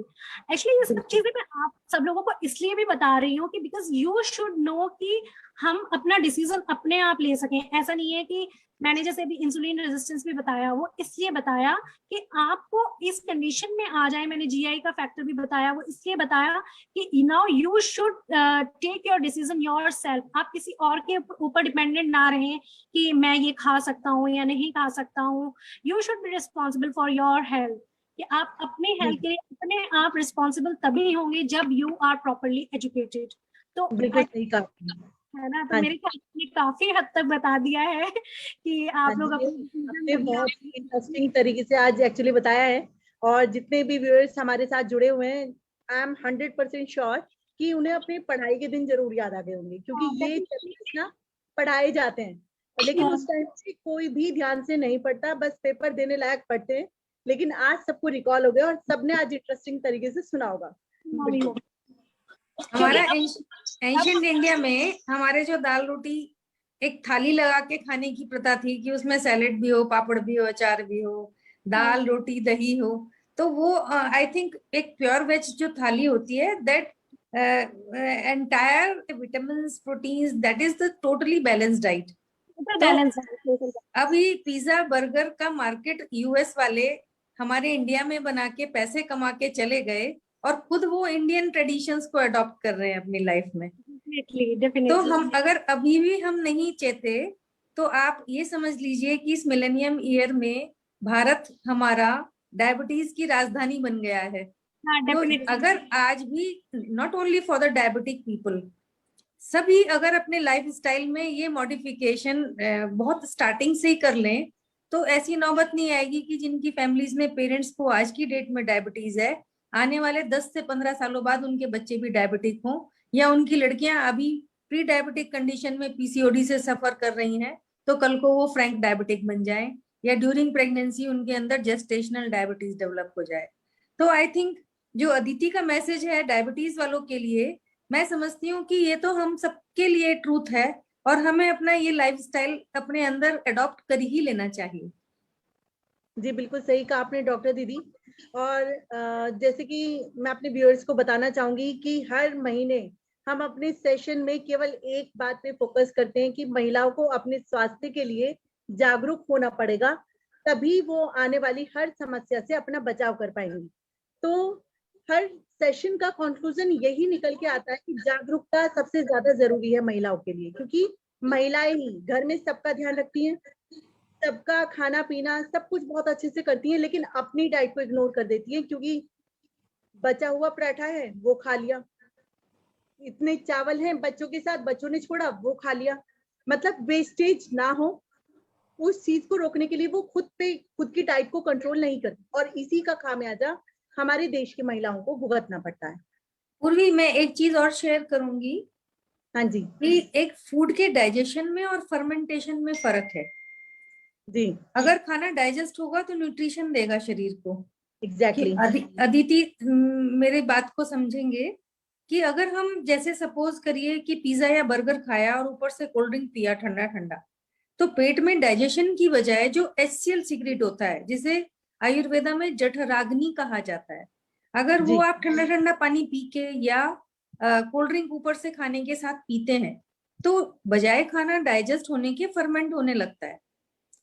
एक्चुअली ये सब चीजें मैं आप सब लोगों को इसलिए भी बता रही हूँ कि बिकॉज यू शुड नो कि हम अपना डिसीजन अपने आप ले सकें। ऐसा नहीं है कि मैंने जैसे अभी इंसुलिन रेजिस्टेंस भी बताया, वो इसलिए बताया कि आपको इस कंडीशन में आ जाए। मैंने जीआई का फैक्टर भी बताया, वो इसलिए बताया कि now you should take your decision yourself. आप किसी और के ऊपर डिपेंडेंट ना रहें कि मैं ये खा सकता हूँ या नहीं खा सकता हूँ। You should be responsible for your health, कि आप अपने हेल्थ के लिए अपने आप रिस्पॉन्सिबल तभी होंगे जब यू आर प्रॉपरली एजुकेटेड। तो है ना, तो मेरे ख्याल में काफी हद तक बता दिया है कि आप लोग अपने बहुत इंटरेस्टिंग तरीके से आज एक्चुअली बताया है। और जितने भी व्यूअर्स हमारे साथ जुड़े हुए हैं, आई एम 100% श्योर कि उन्हें अपनी पढ़ाई के दिन जरूर याद आ गए होंगे, क्योंकि ये ना पढ़ाए जाते हैं, लेकिन उस टाइम से कोई भी ध्यान से नहीं पढ़ता, बस पेपर देने लायक पढ़ते हैं। लेकिन आज सबको रिकॉल हो गया और सबने आज इंटरेस्टिंग तरीके से सुना होगा। हमारा एंशिएंट इंडिया में हमारे जो दाल रोटी एक थाली लगा के खाने की प्रथा थी कि उसमें सैलेड भी हो, पापड़ भी हो, अचार भी हो, दाल रोटी दही हो, तो वो आई थिंक एक प्योर वेज जो थाली होती है, that entire vitamins, proteins, that is the totally balanced diet. अभी पिज्जा बर्गर का मार्केट यूएस वाले हमारे इंडिया में बना के पैसे कमा के चले गए, और खुद वो इंडियन ट्रेडिशंस को अडॉप्ट कर रहे हैं अपनी लाइफ में। डेफिनेटली तो हम अगर अभी भी हम नहीं चाहते तो आप ये समझ लीजिए कि इस मिलेनियम ईयर में भारत हमारा डायबिटीज की राजधानी बन गया है। तो अगर आज भी not only for the diabetic people, सभी अगर अपने लाइफ स्टाइल में ये मॉडिफिकेशन बहुत स्टार्टिंग से ही कर लें तो ऐसी नौबत नहीं आएगी कि जिनकी फैमिलीज में पेरेंट्स को आज की डेट में डायबिटीज है, आने वाले 10 से 15 सालों बाद उनके बच्चे भी डायबिटिक हों, या उनकी लड़कियां अभी प्री डायबिटिक कंडीशन में पीसीओडी से सफर कर रही हैं तो कल को वो फ्रैंक डायबिटिक बन जाए, या ड्यूरिंग प्रेगनेंसी उनके अंदर जेस्टेशनल डायबिटीज डेवलप हो जाए। तो आई थिंक जो अदिति का मैसेज है डायबिटीज वालों के लिए, मैं समझती हूँ कि ये तो हम सबके लिए ट्रूथ है और हमें अपना ये लाइफस्टाइल अपने अंदर अडॉप्ट कर ही लेना चाहिए। जी बिल्कुल सही कहा आपने डॉक्टर दीदी। और जैसे कि मैं अपने व्यूअर्स को बताना चाहूंगी कि हर महीने हम अपने सेशन में केवल एक बात पे फोकस करते हैं कि महिलाओं को अपने स्वास्थ्य के लिए जागरूक होना पड़ेगा, तभी वो आने वाली हर समस्या से अपना बचाव कर पाएंगी। तो हर सेशन का कंक्लूजन यही निकल के आता है कि जागरूकता सबसे ज्यादा जरूरी है महिलाओं के लिए, क्योंकि महिलाएं ही घर में सबका ध्यान रखती हैं, सबका खाना पीना सब कुछ बहुत अच्छे से करती हैं, लेकिन अपनी डाइट को इग्नोर कर देती हैं क्योंकि बचा हुआ पराठा है वो खा लिया, इतने चावल हैं बच्चों के साथ बच्चों ने छोड़ा वो खा लिया। मतलब वेस्टेज ना हो उस चीज को रोकने के लिए वो खुद की डाइट को कंट्रोल नहीं करती, और इसी का खामियाजा हमारे देश की महिलाओं को भुगतना पड़ता है। पूर्वी मैं एक चीज और शेयर करूंगी। हाँ जी। कि एक फूड के डाइजेशन में और फर्मेंटेशन में फर्क है जी। अगर खाना डाइजेस्ट होगा तो न्यूट्रिशन देगा शरीर को। एग्जैक्टली अदिति मेरे बात को समझेंगे कि अगर हम जैसे सपोज करिए कि पिज्जा या बर्गर खाया और ऊपर से कोल्ड ड्रिंक पिया ठंडा ठंडा, तो पेट में डाइजेशन की बजाय जो HCl सीक्रेट होता है जिसे आयुर्वेदा में जठराग्नि कहा जाता है, अगर वो आप ठंडा ठंडा पानी पी के या कोल्ड ड्रिंक ऊपर से खाने के साथ पीते हैं तो बजाय खाना डाइजेस्ट होने के फर्मेंट होने लगता है।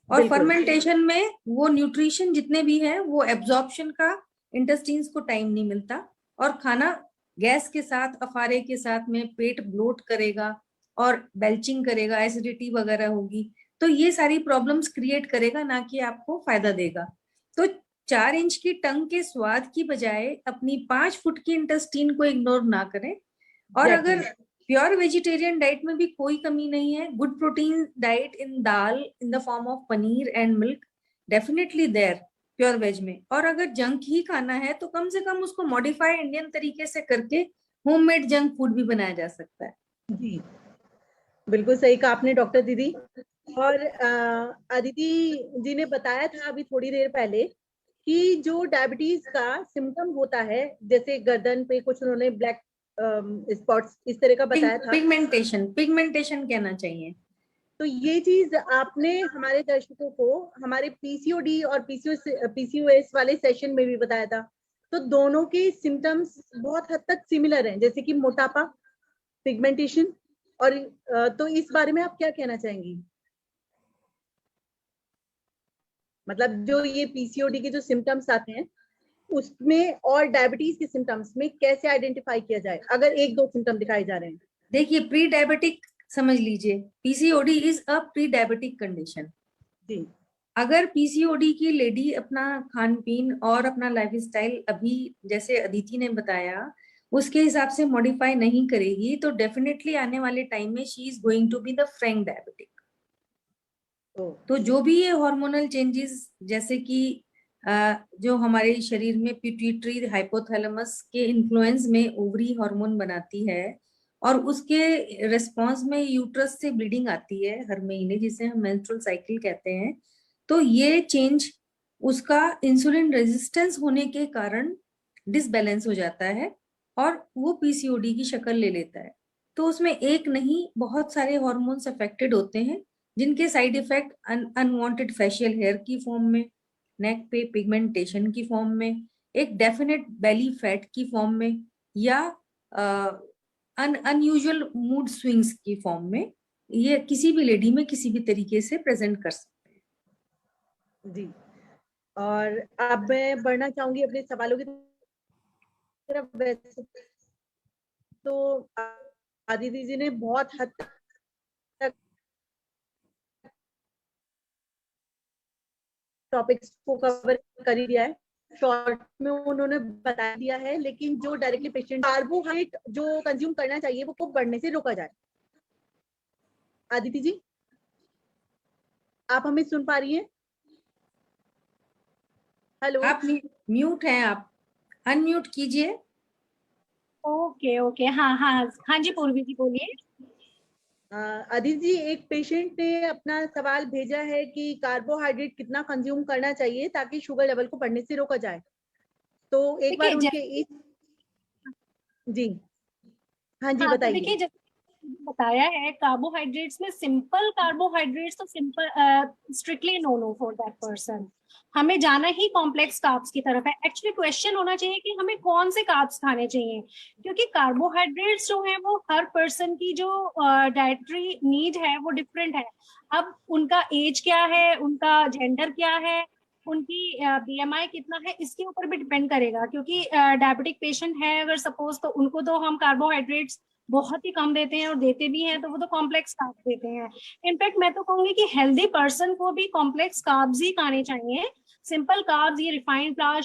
और फर्मेंटेशन में वो न्यूट्रिशन जितने भी है वो एब्जॉर्प्शन का इंटेस्टाइन्स को टाइम नहीं मिलता और खाना गैस के साथ अफारे के साथ में पेट ब्लोट करेगा और बेल्चिंग करेगा, एसिडिटी वगैरह होगी, तो ये सारी प्रॉब्लम्स क्रिएट करेगा, ना कि आपको फायदा देगा। तो 4 इंच की टंग के स्वाद की बजाय अपनी 5 फुट की इंटेस्टाइन को इग्नोर ना करें। और अगर प्योर वेजिटेरियन डाइट में भी कोई कमी नहीं है, good protein diet in dal in the form of paneer and milk definitely there pure veg में। और अगर जंक ही खाना है तो कम से कम उसको मॉडिफाई इंडियन तरीके से करके होममेड जंक फूड भी बनाया जा सकता है। जी बिल्कुल सही कहा आपने डॉक्टर दीदी। और अदिति जी ने बताया था अभी थोड़ी देर पहले कि जो डायबिटीज का सिम्टम होता है, जैसे गर्दन पे कुछ उन्होंने ब्लैक स्पॉट्स इस तरह का बताया था, पिगमेंटेशन कहना चाहिए। तो ये चीज आपने हमारे दर्शकों को हमारे पीसीओडी और पीसीओएस वाले सेशन में भी बताया था। तो दोनों के सिम्टम्स बहुत हद तक सिमिलर हैं, जैसे कि मोटापा, पिगमेंटेशन। और तो इस बारे में आप क्या कहना चाहेंगी? मतलब जो ये पीसीओडी के जो सिम्टम्स आते हैं उसमें और डायबिटीज के सिम्टम्स में कैसे आइडेंटिफाई किया जाए अगर 1-2 सिम्टम दिखाए जा रहे हैं? देखिए, प्री डायबिटिक समझ लीजिए, PCOD is a pre diabetic condition. जी। अगर पीसीओडी की लेडी अपना खान पीन और अपना लाइफस्टाइल अभी जैसे अदिति ने बताया उसके हिसाब से मॉडिफाई नहीं करेगी तो डेफिनेटली आने वाले टाइम में she is going to be the frank diabetic. तो जो भी ये हार्मोनल चेंजेस जैसे कि जो हमारे शरीर में पिट्यूटरी हाइपोथैलेमस के इन्फ्लुएंस में ओवरी हार्मोन बनाती है और उसके रिस्पांस में यूट्रस से ब्लीडिंग आती है हर महीने, जिसे हम मेंस्ट्रुअल साइकिल कहते हैं। तो ये चेंज उसका इंसुलिन रेजिस्टेंस होने के कारण डिसबैलेंस हो जाता है और वो पीसीओडी की शक्ल ले लेता है। तो उसमें एक नहीं बहुत सारे हार्मोन्स अफेक्टेड होते हैं जिनके side effect unwanted facial hair की फॉर्म में, नेक पे पिगमेंटेशन की फॉर्म में, एक डेफिनेट बेली फैट की फॉर्म में, या अनयूजुअल मूड स्विंग्स की फॉर्म में, ये किसी भी लेडी में किसी भी तरीके से प्रेजेंट कर सकते हैं। जी। और अब मैं बढ़ना चाहूंगी अपने सवालों की तरफ वैसे तो आदिति जी ने बहुत हद तक टॉपिक्स को कवर कर ही दिया है, शॉर्ट में उन्होंने बता दिया है, लेकिन जो डायरेक्टली पेशेंट कार्बोहाइड्रेट जो कंज्यूम करना चाहिए वो खूब बढ़ने से रोका जाए। आदिति जी, आप हमें सुन पा रही हैं? हेलो, आप म्यूट हैं, आप अनम्यूट कीजिए। ओके ओके, हाँ हाँ हाँ जी, पूर्वी जी बोलिए। आदिति जी, एक पेशेंट ने अपना सवाल भेजा है कि कार्बोहाइड्रेट कितना कंज्यूम करना चाहिए ताकि शुगर लेवल को बढ़ने से रोका जाए। तो एक बार उनके जी, हाँ जी, हाँ, तो बताइए। देखिए जैसे बताया है, कार्बोहाइड्रेट्स में सिंपल कार्बोहाइड्रेट्स तो simple strictly no no for that person. हमें जाना ही कॉम्प्लेक्स कार्ब्स की तरफ है। एक्चुअली क्वेश्चन होना चाहिए कि हमें कौन से कार्ब्स खाने चाहिए, क्योंकि कार्बोहाइड्रेट्स जो है वो हर पर्सन की जो डाइटरी नीड है वो डिफरेंट है। अब उनका एज क्या है, उनका जेंडर क्या है, उनकी बीएमआई कितना है, इसके ऊपर भी डिपेंड करेगा। क्योंकि डायबिटिक पेशेंट है अगर सपोज, तो उनको तो हम कार्बोहाइड्रेट्स बहुत ही कम देते हैं, और देते भी हैं तो वो तो कॉम्प्लेक्स कार्ब्स देते हैं। इनफैक्ट मैं तो कहूंगी कि हेल्दी पर्सन को भी कॉम्प्लेक्स कार्ब्स ही खाने चाहिए। सिंपल कार्ब्स, ये रिफाइंड फ्लावर,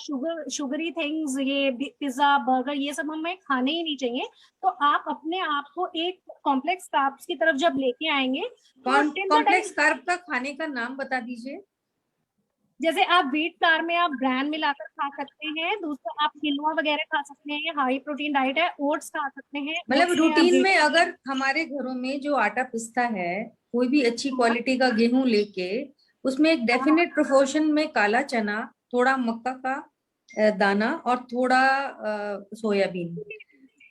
शुगरी थिंग्स, ये पिज्जा बर्गर, ये सब हमें खाने ही नहीं चाहिए। तो आप अपने आप को एक कॉम्प्लेक्स कार्ब्स की तरफ जब लेके आएंगे तो कॉम्प्लेक्स कार्ब का खाने का नाम बता दीजिए। जैसे आप व्हीट फ्लावर में आप ब्रांड मिलाकर खा सकते हैं, दूसरा आप किनोआ वगैरह खा सकते हैं, हाई प्रोटीन डाइट है, ओट्स खा सकते हैं। मतलब रूटीन में अगर हमारे घरों में जो आटा पिसता है, कोई भी अच्छी क्वालिटी का गेहूं लेके उसमें एक डेफिनेट प्रोपोर्शन में काला चना, थोड़ा मक्का का दाना और थोड़ा सोयाबीन,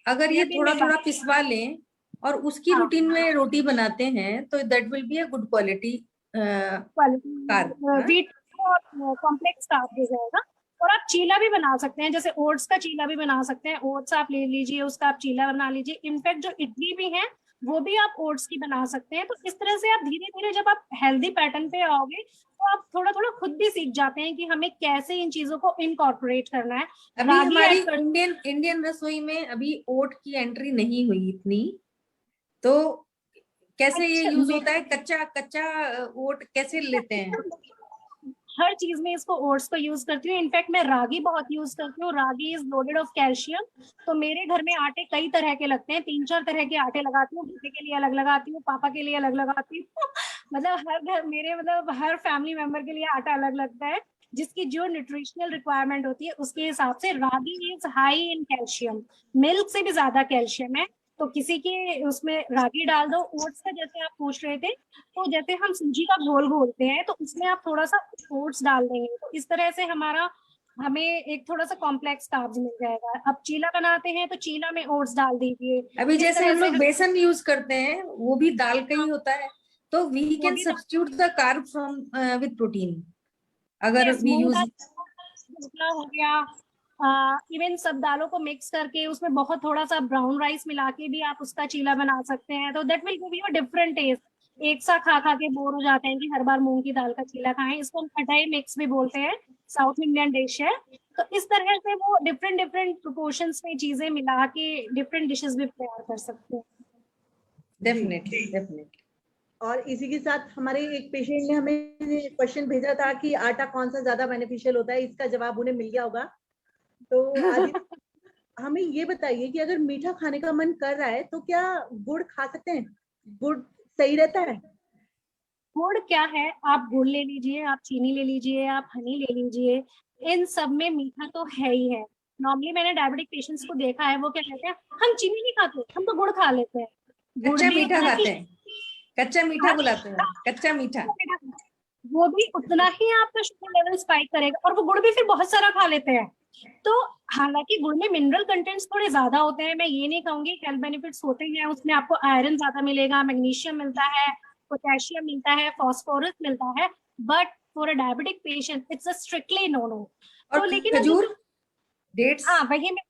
अगर ये थोड़ा थोड़ा पिसवा लें और उसकी रूटीन में रोटी बनाते हैं तो that will be a good quality carb. Wheat और कॉम्प्लेक्स कार्ब हो जाएगा। और आप चीला भी बना सकते हैं, जैसे ओट्स का चीला भी बना सकते हैं। ओट्स आप ले लीजिए, उसका आप चीला बना लीजिए। इनफैक्ट जो इडली भी है वो भी आप ओट्स की बना सकते हैं। तो इस तरह से आप धीरे धीरे जब आप हेल्दी पैटर्न पे आओगे तो आप थोड़ा थोड़ा खुद भी सीख जाते हैं कि हमें कैसे इन चीजों को इनकॉर्पोरेट करना है। अभी हमारी इंडियन रसोई में अभी ओट की एंट्री नहीं हुई इतनी, तो कैसे ये यूज होता है? कच्चा कच्चा ओट कैसे लेते हैं? हर चीज में इसको ओट्स को यूज करती हूँ। इनफैक्ट मैं रागी बहुत यूज करती हूँ। रागी इज लोडेड ऑफ कैल्शियम। तो मेरे घर में आटे कई तरह के लगते हैं, 3-4 तरह के आटे लगाती हूँ। बेटे के लिए अलग लगाती हूँ, पापा के लिए अलग लगाती हूँ मतलब हर घर मेरे, मतलब हर फैमिली मेंबर के लिए आटा अलग लगता है, जिसकी जो न्यूट्रिशनल रिक्वायरमेंट होती है उसके हिसाब से। Ragi is high in calcium, milk से भी ज्यादा कैल्शियम है। तो किसी के उसमें रागी डाल दो। ओट्स का जैसे आप पूछ रहे थे, तो जैसे हम सूजी का घोल घोलते हैं तो उसमें आप थोड़ा सा ओट्स डाल देंगे, तो इस तरह से हमें एक थोड़ा सा कॉम्प्लेक्स कार्ब्स मिल जाएगा। अब चीला बनाते हैं तो चीला में ओट्स डाल दीजिए। अभी जैसे हम लोग बेसन यूज करते हैं वो भी दाल का ही होता है, तो we can substitute the carb from with protein अगर वी यूज। हो गया, इवन सब दालों को मिक्स करके उसमें बहुत थोड़ा सा ब्राउन राइस मिला के भी आप उसका चीला बना सकते हैं। तो that will give you a different taste. एक सा खा खा के बोर हो जाते हैं कि हर बार मूंग की दाल का चीला खाएं। इसको हम खटाई मिक्स भी बोलते हैं, साउथ इंडियन डिश है। तो इस तरह से वो डिफरेंट डिफरेंट प्रोपोर्शंस में चीजें मिला के डिफरेंट डिशेस भी तैयार कर सकते हैं। Definitely definitely. और इसी के साथ हमारे एक पेशेंट ने हमें क्वेश्चन भेजा था कि आटा कौन सा ज्यादा बेनिफिशियल होता है। इसका जवाब उन्हें मिल गया होगा। तो आज हमें ये बताइए कि अगर मीठा खाने का मन कर रहा है तो क्या गुड़ खा सकते हैं? गुड़ सही रहता है? गुड़ क्या है, आप गुड़ ले लीजिए, आप चीनी ले लीजिए, आप हनी ले लीजिए, इन सब में मीठा तो है ही है। नॉर्मली मैंने डायबिटिक पेशेंट्स को देखा है, वो क्या कहते हैं, हम चीनी नहीं खाते, हम तो गुड़ खा लेते हैं। कच्चा मीठा खाते हैं, कच्चा मीठा बुलाते हैं, कच्चा मीठा। वो भी उतना ही आपका शुगर लेवल स्पाइक करेगा, और वो गुड़ भी फिर बहुत सारा खा लेते हैं। तो हालांकि गुड़ में मिनरल कंटेंट्स थोड़े ज्यादा होते हैं, मैं ये नहीं कहूंगी, हेल्थ बेनिफिट्स होते हैं उसमें। आपको आयरन ज्यादा मिलेगा, मैग्नीशियम मिलता है, पोटेशियम मिलता है, फास्फोरस मिलता है। But for a diabetic patient it's a strictly no no. तो लेकिन खजूर, डेट्स, हाँ वही मैं,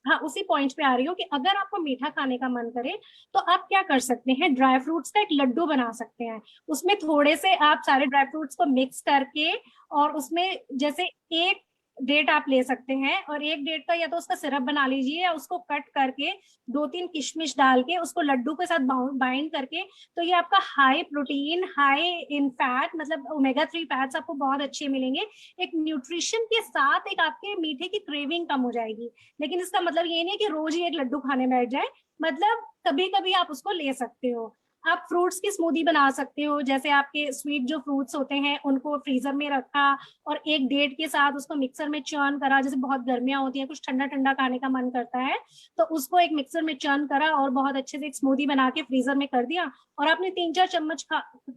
हाँ उसी पॉइंट पे आ रही हूँ कि अगर आपको मीठा खाने का मन करे तो आप क्या कर सकते हैं, ड्राई फ्रूट्स का एक लड्डू बना सकते हैं। उसमें थोड़े से आप सारे ड्राई फ्रूट्स को मिक्स करके, और उसमें जैसे एक डेट आप ले सकते हैं, और एक डेट का या तो उसका सिरप बना लीजिए या उसको कट करके 2-3 किशमिश डाल के उसको लड्डू के साथ बाइंड करके, तो ये आपका high protein, high in fat, मतलब ओमेगा 3 फैट्स आपको बहुत अच्छे मिलेंगे। एक न्यूट्रिशन के साथ एक आपके मीठे की क्रेविंग कम हो जाएगी। लेकिन इसका मतलब ये नहीं है कि रोज ही एक लड्डू खाने बैठ जाए, मतलब कभी कभी आप उसको ले सकते हो। आप फ्रूट्स की स्मूदी बना सकते हो, जैसे आपके स्वीट जो फ्रूट्स होते हैं उनको फ्रीजर में रखा और एक डेट के साथ उसको मिक्सर में चर्न करा, जैसे बहुत गर्मियां होती हैं, कुछ ठंडा ठंडा खाने का मन करता है, तो उसको एक मिक्सर में चर्न करा और बहुत अच्छे से एक स्मूदी बना के फ्रीजर में कर दिया और आपने 3-4 चम्मच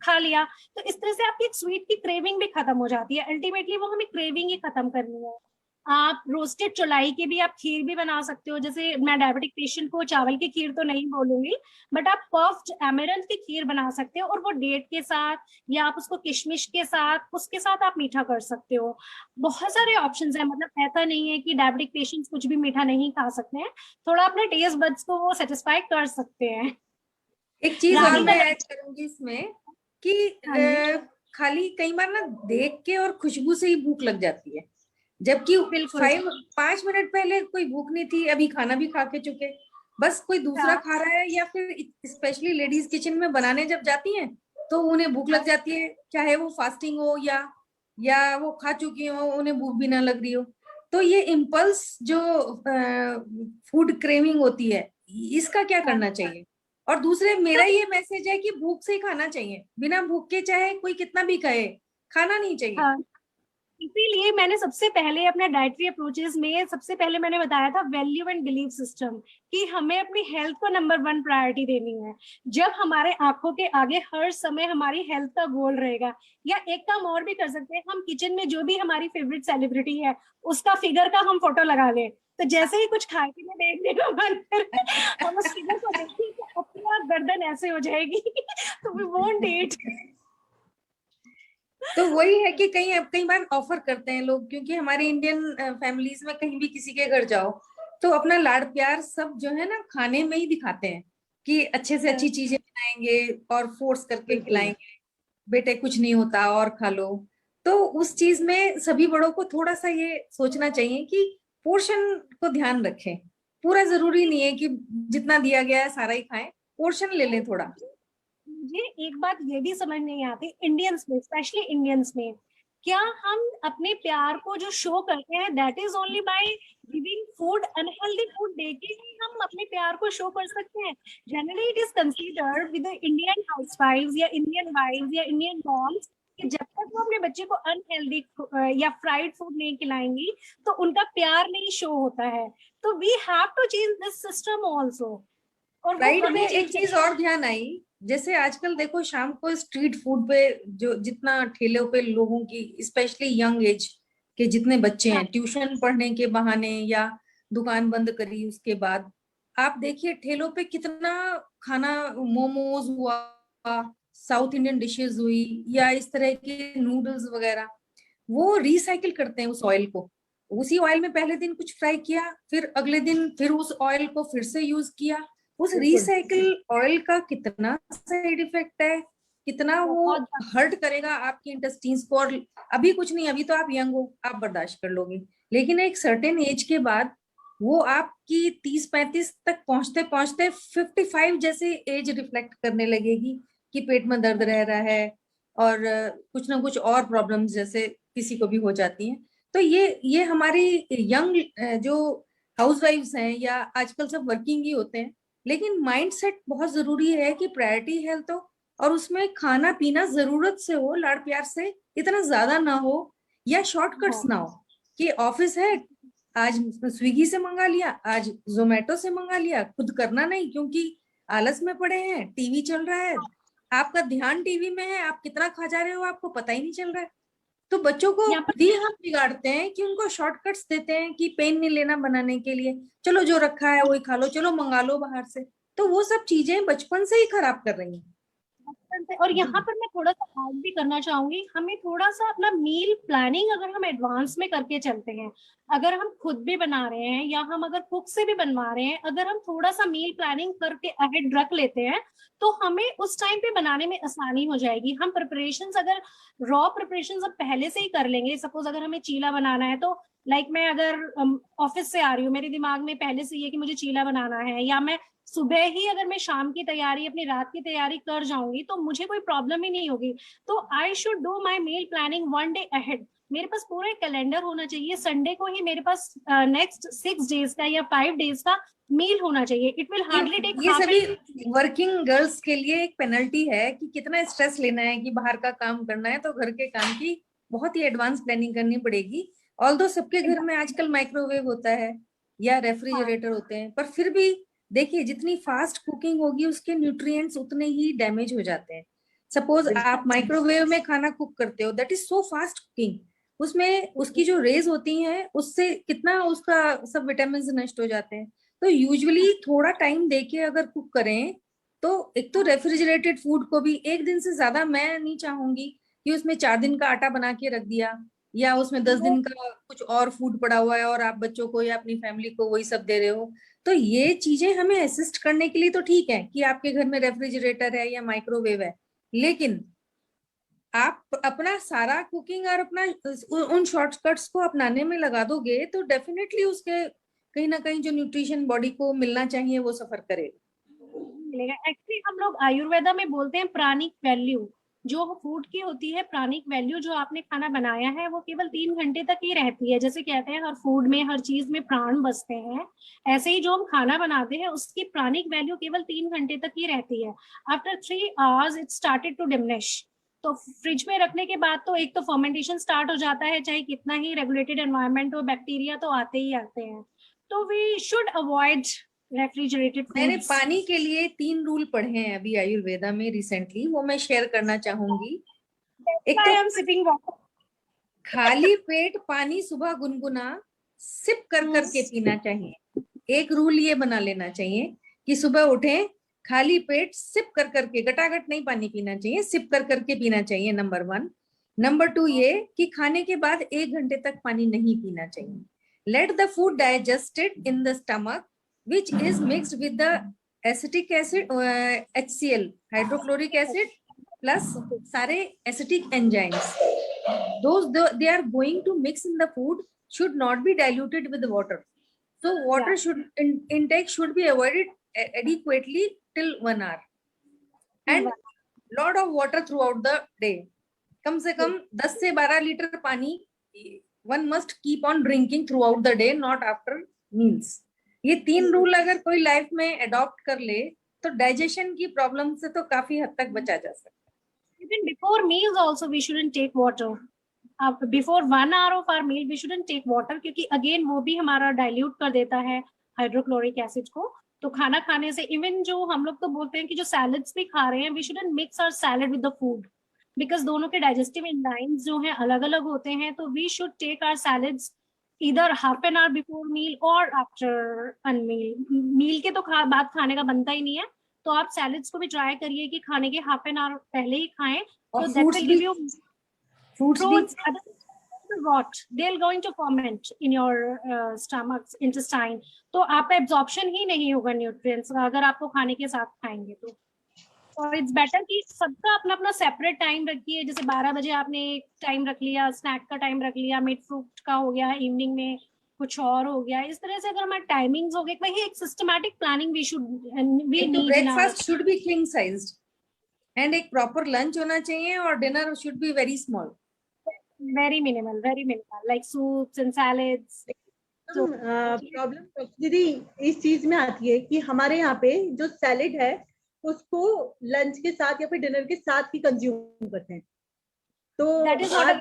खा लिया। तो इस तरह से आपकी एक स्वीट की क्रेविंग भी खत्म हो जाती है। अल्टीमेटली वो हमें क्रेविंग ही खत्म करनी है। आप रोस्टेड चौलाई की भी आप खीर भी बना सकते हो। जैसे मैं डायबिटिक पेशेंट को चावल की खीर तो नहीं बोलूंगी, बट आप पफ्ड एमेरल्थ की खीर बना सकते हो, और वो डेट के साथ या आप उसको किशमिश के साथ उसके साथ आप मीठा कर सकते हो। बहुत सारे ऑप्शंस हैं, मतलब ऐसा नहीं है कि डायबिटिक पेशेंट्स कुछ भी मीठा नहीं खा सकते हैं, थोड़ा अपने टेस्ट बड्स को वो सेटिस्फाई कर सकते हैं। एक चीज और रागी मैं का ऐड करूंगी इसमें कि हाँ जी, खाली कई बार ना देख के और खुशबू से ही भूख लग जाती है, जबकि बिल्कुल 5 मिनट पहले कोई भूख नहीं थी, अभी खाना भी खा के चुके, बस कोई दूसरा हाँ, खा रहा है, या फिर स्पेशली लेडीज किचन में बनाने जब जाती हैं तो उन्हें भूख लग जाती है, चाहे वो फास्टिंग हो या वो खा चुकी हो, उन्हें भूख भी ना लग रही हो। तो ये इम्पल्स जो फूड क्रेविंग होती है, इसका क्या हाँ, करना चाहिए? और दूसरे मेरा ये मैसेज है कि भूख से ही खाना चाहिए, बिना भूख के चाहे कोई कितना भी कहे, खाना नहीं चाहिए। हाँ। इसीलिए मैंने सबसे पहले अपने डाइटरी अप्रोचेस में सबसे पहले मैंने बताया था वैल्यू एंड बिलीफ सिस्टम, कि हमें अपनी हेल्थ को नंबर 1 प्रायोरिटी देनी है। जब हमारे आंखों के आगे हर समय हमारी हेल्थ का गोल रहेगा, या एक काम और भी कर सकते हैं, हम किचन में जो भी हमारी फेवरेट सेलिब्रिटी है उसका फिगर का हम फोटो लगा लें, तो जैसे ही कुछ खाए के में देखने का मन करे हम उस फिगर को देखें तो अपनी आप गर्दन ऐसे हो जाएगी तो वी वोंट ईट। तो वही है कि कई बार ऑफर करते हैं लोग, क्योंकि हमारे इंडियन फैमिलीज में कहीं भी किसी के घर जाओ तो अपना लाड़ प्यार सब जो है ना खाने में ही दिखाते हैं, कि अच्छे से अच्छी चीजें बनाएंगे और फोर्स करके बिल्कुल। खिलाएंगे, बेटे कुछ नहीं होता और खा लो। तो उस चीज में सभी बड़ों को थोड़ा सा ये सोचना चाहिए कि पोर्शन को ध्यान रखें। पूरा जरूरी नहीं है कि जितना दिया गया है सारा ही खाएं, पोर्शन ले लें थोड़ा। मुझे एक बात ये भी समझ नहीं आती इंडियंस में, स्पेशली इंडियंस में, क्या हम अपने प्यार को जो शो करते हैं that is only by giving food, unhealthy food देके ही हम अपने प्यार को शो कर सकते हैं? Generally it is considered with Indian हाउसवाइफ्स या इंडियन वाइफ्स या इंडियन मॉम्स कि जब तक वो अपने बच्चे को अनहेल्दी या फ्राइड फूड नहीं खिलाएंगी तो उनका प्यार नहीं शो होता है। तो we have to change this system also, और वो राइट कभी में एक चेंज चीज और ध्यान आई, जैसे आजकल देखो शाम को स्ट्रीट फूड पे जो जितना ठेलों पे लोगों की स्पेशली यंग एज के जितने बच्चे हैं, ट्यूशन पढ़ने के बहाने या दुकान बंद करी उसके बाद, आप देखिए ठेलों पे कितना खाना, मोमोज हुआ, साउथ इंडियन डिशेस हुई, या इस तरह के नूडल्स वगैरह, वो रिसाइकिल करते हैं उस ऑयल को। उसी ऑयल में पहले दिन कुछ फ्राई किया, फिर अगले दिन फिर उस ऑयल को फिर से यूज किया। उस बिल्कुल। रिसाइकिल ऑयल का कितना साइड इफेक्ट है, कितना वो बहुत हर्ट करेगा आपके इंटेस्टाइन्स को। और अभी कुछ नहीं, अभी तो आप यंग हो, आप बर्दाश्त कर लोगे, लेकिन एक सर्टेन एज के बाद वो आपकी 30-35 तक पहुंचते पहुंचते 55 जैसे एज रिफ्लेक्ट करने लगेगी, कि पेट में दर्द रह रहा है और कुछ ना कुछ और प्रॉब्लम्स जैसे किसी को भी हो जाती हैं। तो ये हमारी यंग जो हाउसवाइफ्स हैं या आजकल सब वर्किंग ही होते हैं, लेकिन माइंडसेट बहुत जरूरी है कि प्रायोरिटी हेल्थ हो, और उसमें खाना पीना जरूरत से हो, लाड़ प्यार से, इतना ज्यादा ना हो, या शॉर्टकट्स ना हो कि ऑफिस है आज स्विगी से मंगा लिया, आज जोमेटो से मंगा लिया, खुद करना नहीं क्योंकि आलस में पड़े हैं, टीवी चल रहा है, आपका ध्यान टीवी में है, आप कितना खा जा रहे हो आपको पता ही नहीं चल रहा है। तो बच्चों को यहाँ पर भी हम बिगाड़ते हैं कि उनको शॉर्टकट्स देते हैं कि पेन नहीं लेना बनाने के लिए, चलो जो रखा है वही खा लो, चलो मंगा लो बाहर से। तो वो सब चीजें बचपन से ही खराब कर रही हैं। बचपन से, और यहाँ पर मैं थोड़ा सा ऐड भी करना चाहूंगी, हमें थोड़ा सा अपना मील प्लानिंग अगर हम एडवांस में करके चलते हैं, अगर हम खुद भी बना रहे हैं या हम अगर कुक से भी बनवा रहे हैं, अगर हम थोड़ा सा मील प्लानिंग करके अहेड रख लेते हैं तो हमें उस टाइम पे बनाने में आसानी हो जाएगी। हम प्रिपरेशंस अगर रॉ प्रिपरेशंस हम पहले से ही कर लेंगे, सपोज अगर हमें चीला बनाना है तो लाइक मैं अगर ऑफिस से आ रही हूँ, मेरे दिमाग में पहले से ये कि मुझे चीला बनाना है, या मैं सुबह ही अगर मैं शाम की तैयारी अपनी रात की तैयारी कर जाऊंगी तो मुझे कोई प्रॉब्लम ही नहीं होगी। तो I should do my meal planning 1 day ahead. मेरे पास पूरा एक कैलेंडर होना चाहिए, संडे को ही मेरे पास नेक्स्ट 6 days का या 5 days का मील होना चाहिए। इट विल हार्डली टेक ये सभी वर्किंग गर्ल्स के लिए एक पेनल्टी है कि कितना स्ट्रेस लेना है कि बाहर का काम करना है, तो घर के काम की बहुत ही एडवांस प्लानिंग करनी पड़ेगी। ऑल्दो सबके घर में आजकल माइक्रोवेव होता है या रेफ्रिजरेटर होते हैं, पर फिर भी देखिए जितनी फास्ट कुकिंग होगी उसके न्यूट्रिएंट्स उतने ही डैमेज हो जाते हैं। सपोज आप माइक्रोवेव में खाना कुक करते हो, that is so fast cooking, उसमें उसकी जो रेज होती हैं उससे कितना उसका सब विटामिन नष्ट हो जाते हैं। तो यूजुअली थोड़ा टाइम देके अगर कुक करें तो एक तो रेफ्रिजरेटेड फूड को भी एक दिन से ज्यादा मैं नहीं चाहूंगी कि उसमें 4 दिन का आटा बना के रख दिया या उसमें 10 दिन का कुछ और फूड पड़ा हुआ है और आप बच्चों को या अपनी फैमिली को वही सब दे रहे हो। तो ये चीजें हमें असिस्ट करने के लिए तो ठीक है कि आपके घर में रेफ्रिजरेटर है या माइक्रोवेव है, लेकिन आप अपना सारा कुकिंग और अपना उन शॉर्टकट्स को अपनाने में लगा दोगे तो डेफिनेटली उसके कहीं ना कहीं जो न्यूट्रिशन बॉडी को मिलना चाहिए वो सफर करेगा, मिलेगा। एक्चुअली हम लोग आयुर्वेदा में बोलते हैं प्राणिक वैल्यू, जो फूड की होती है प्राणिक वैल्यू, जो आपने खाना बनाया है वो केवल 3 घंटे तक ही रहती है। जैसे कहते हैं हर फूड में हर चीज में प्राण बसते हैं, ऐसे ही जो हम खाना बनाते हैं उसकी प्राणिक वैल्यू केवल 3 घंटे तक ही रहती है। After 3 hours it started to diminish. तो फ्रिज में रखने के बाद तो एक तो फर्मेंटेशन स्टार्ट हो जाता है, चाहे कितना ही रेगुलेटेड एनवायरनमेंट हो, बैक्टीरिया तो आते ही आते हैं। तो वी शुड अवॉइड रेफ्रिजरेटेड मैंने फूड्स। पानी के लिए 3 रूल पढ़े हैं अभी आयुर्वेदा में रिसेंटली, वो मैं शेयर करना चाहूंगी। एक तो सिपिंग वाटर। खाली पेट पानी सुबह गुनगुना सिप कर करके पीना चाहिए। एक रूल ये बना लेना चाहिए कि सुबह उठे खाली पेट सिप कर करके, गटागट नहीं पानी पीना चाहिए, सिप कर करके पीना चाहिए, नंबर 1। नंबर 2 ये कि खाने के बाद 1 घंटे तक पानी नहीं पीना चाहिए। Let the food digested in the stomach which is mixed with the acetic acid HCl hydrochloric acid plus सारे acetic enzymes, those they are going to mix in the food should not be diluted with water, so water should intake should be avoided adequately till 1 hour and lot of water throughout the day, कम से कम 10 से 12 litre पानी one must keep on drinking throughout the day, not after meals। ये 3 rule अगर कोई life में adopt कर ले तो डाइजेशन की प्रॉब्लम से तो काफी हद तक बचा जा सकता है। Even before meals also we shouldn't take water. Before 1 hour of our meal we shouldn't take water, क्योंकि again वो भी हमारा डाइल्यूट कर देता है हाइड्रोक्लोरिक एसिड को। तो खाना खाने से इवन जो हम लोग तो बोलते हैं कि जो सैलड्स भी खा रहे हैं, we shouldn't mix our salad with the food because दोनों के डाइजेस्टिव एंजाइम्स जो हैं अलग अलग होते हैं। तो we should take our salads either half an hour before meal or after a meal। मील के तो बाद खाने का बनता ही नहीं है, तो आप सैलड्स को भी ट्राई करिए कि खाने के हाफ एन आवर पहले ही खाएं। और तो that will give you fruits fruits rot, they'll going to ferment in your stomach intestine, तो आपका एब्जॉर्प्शन ही नहीं होगा न्यूट्रिएंट्स अगर आपको खाने के साथ खाएंगे तो। और इट्स बेटर कि सबका अपना अपना सेपरेट टाइम रखिए। जैसे 12 बजे आपने एक टाइम रख लिया, स्नैक का टाइम रख लिया, मिड फ्रूट का हो गया, इवनिंग में कुछ और हो गया। इस तरह से अगर हमारे टाइमिंग्स हो गए, वही एक systematic planning we should we need. Breakfast should be king sized and एक प्रॉपर लंच होना चाहिए और dinner should be very small, very minimal like soups and salads. Problem दीदी इस चीज में आती है कि हमारे यहाँ पे जो सैलेड है उसको लंच के साथ या फिर डिनर के साथ ही कंज्यूम करते हैं। तो आज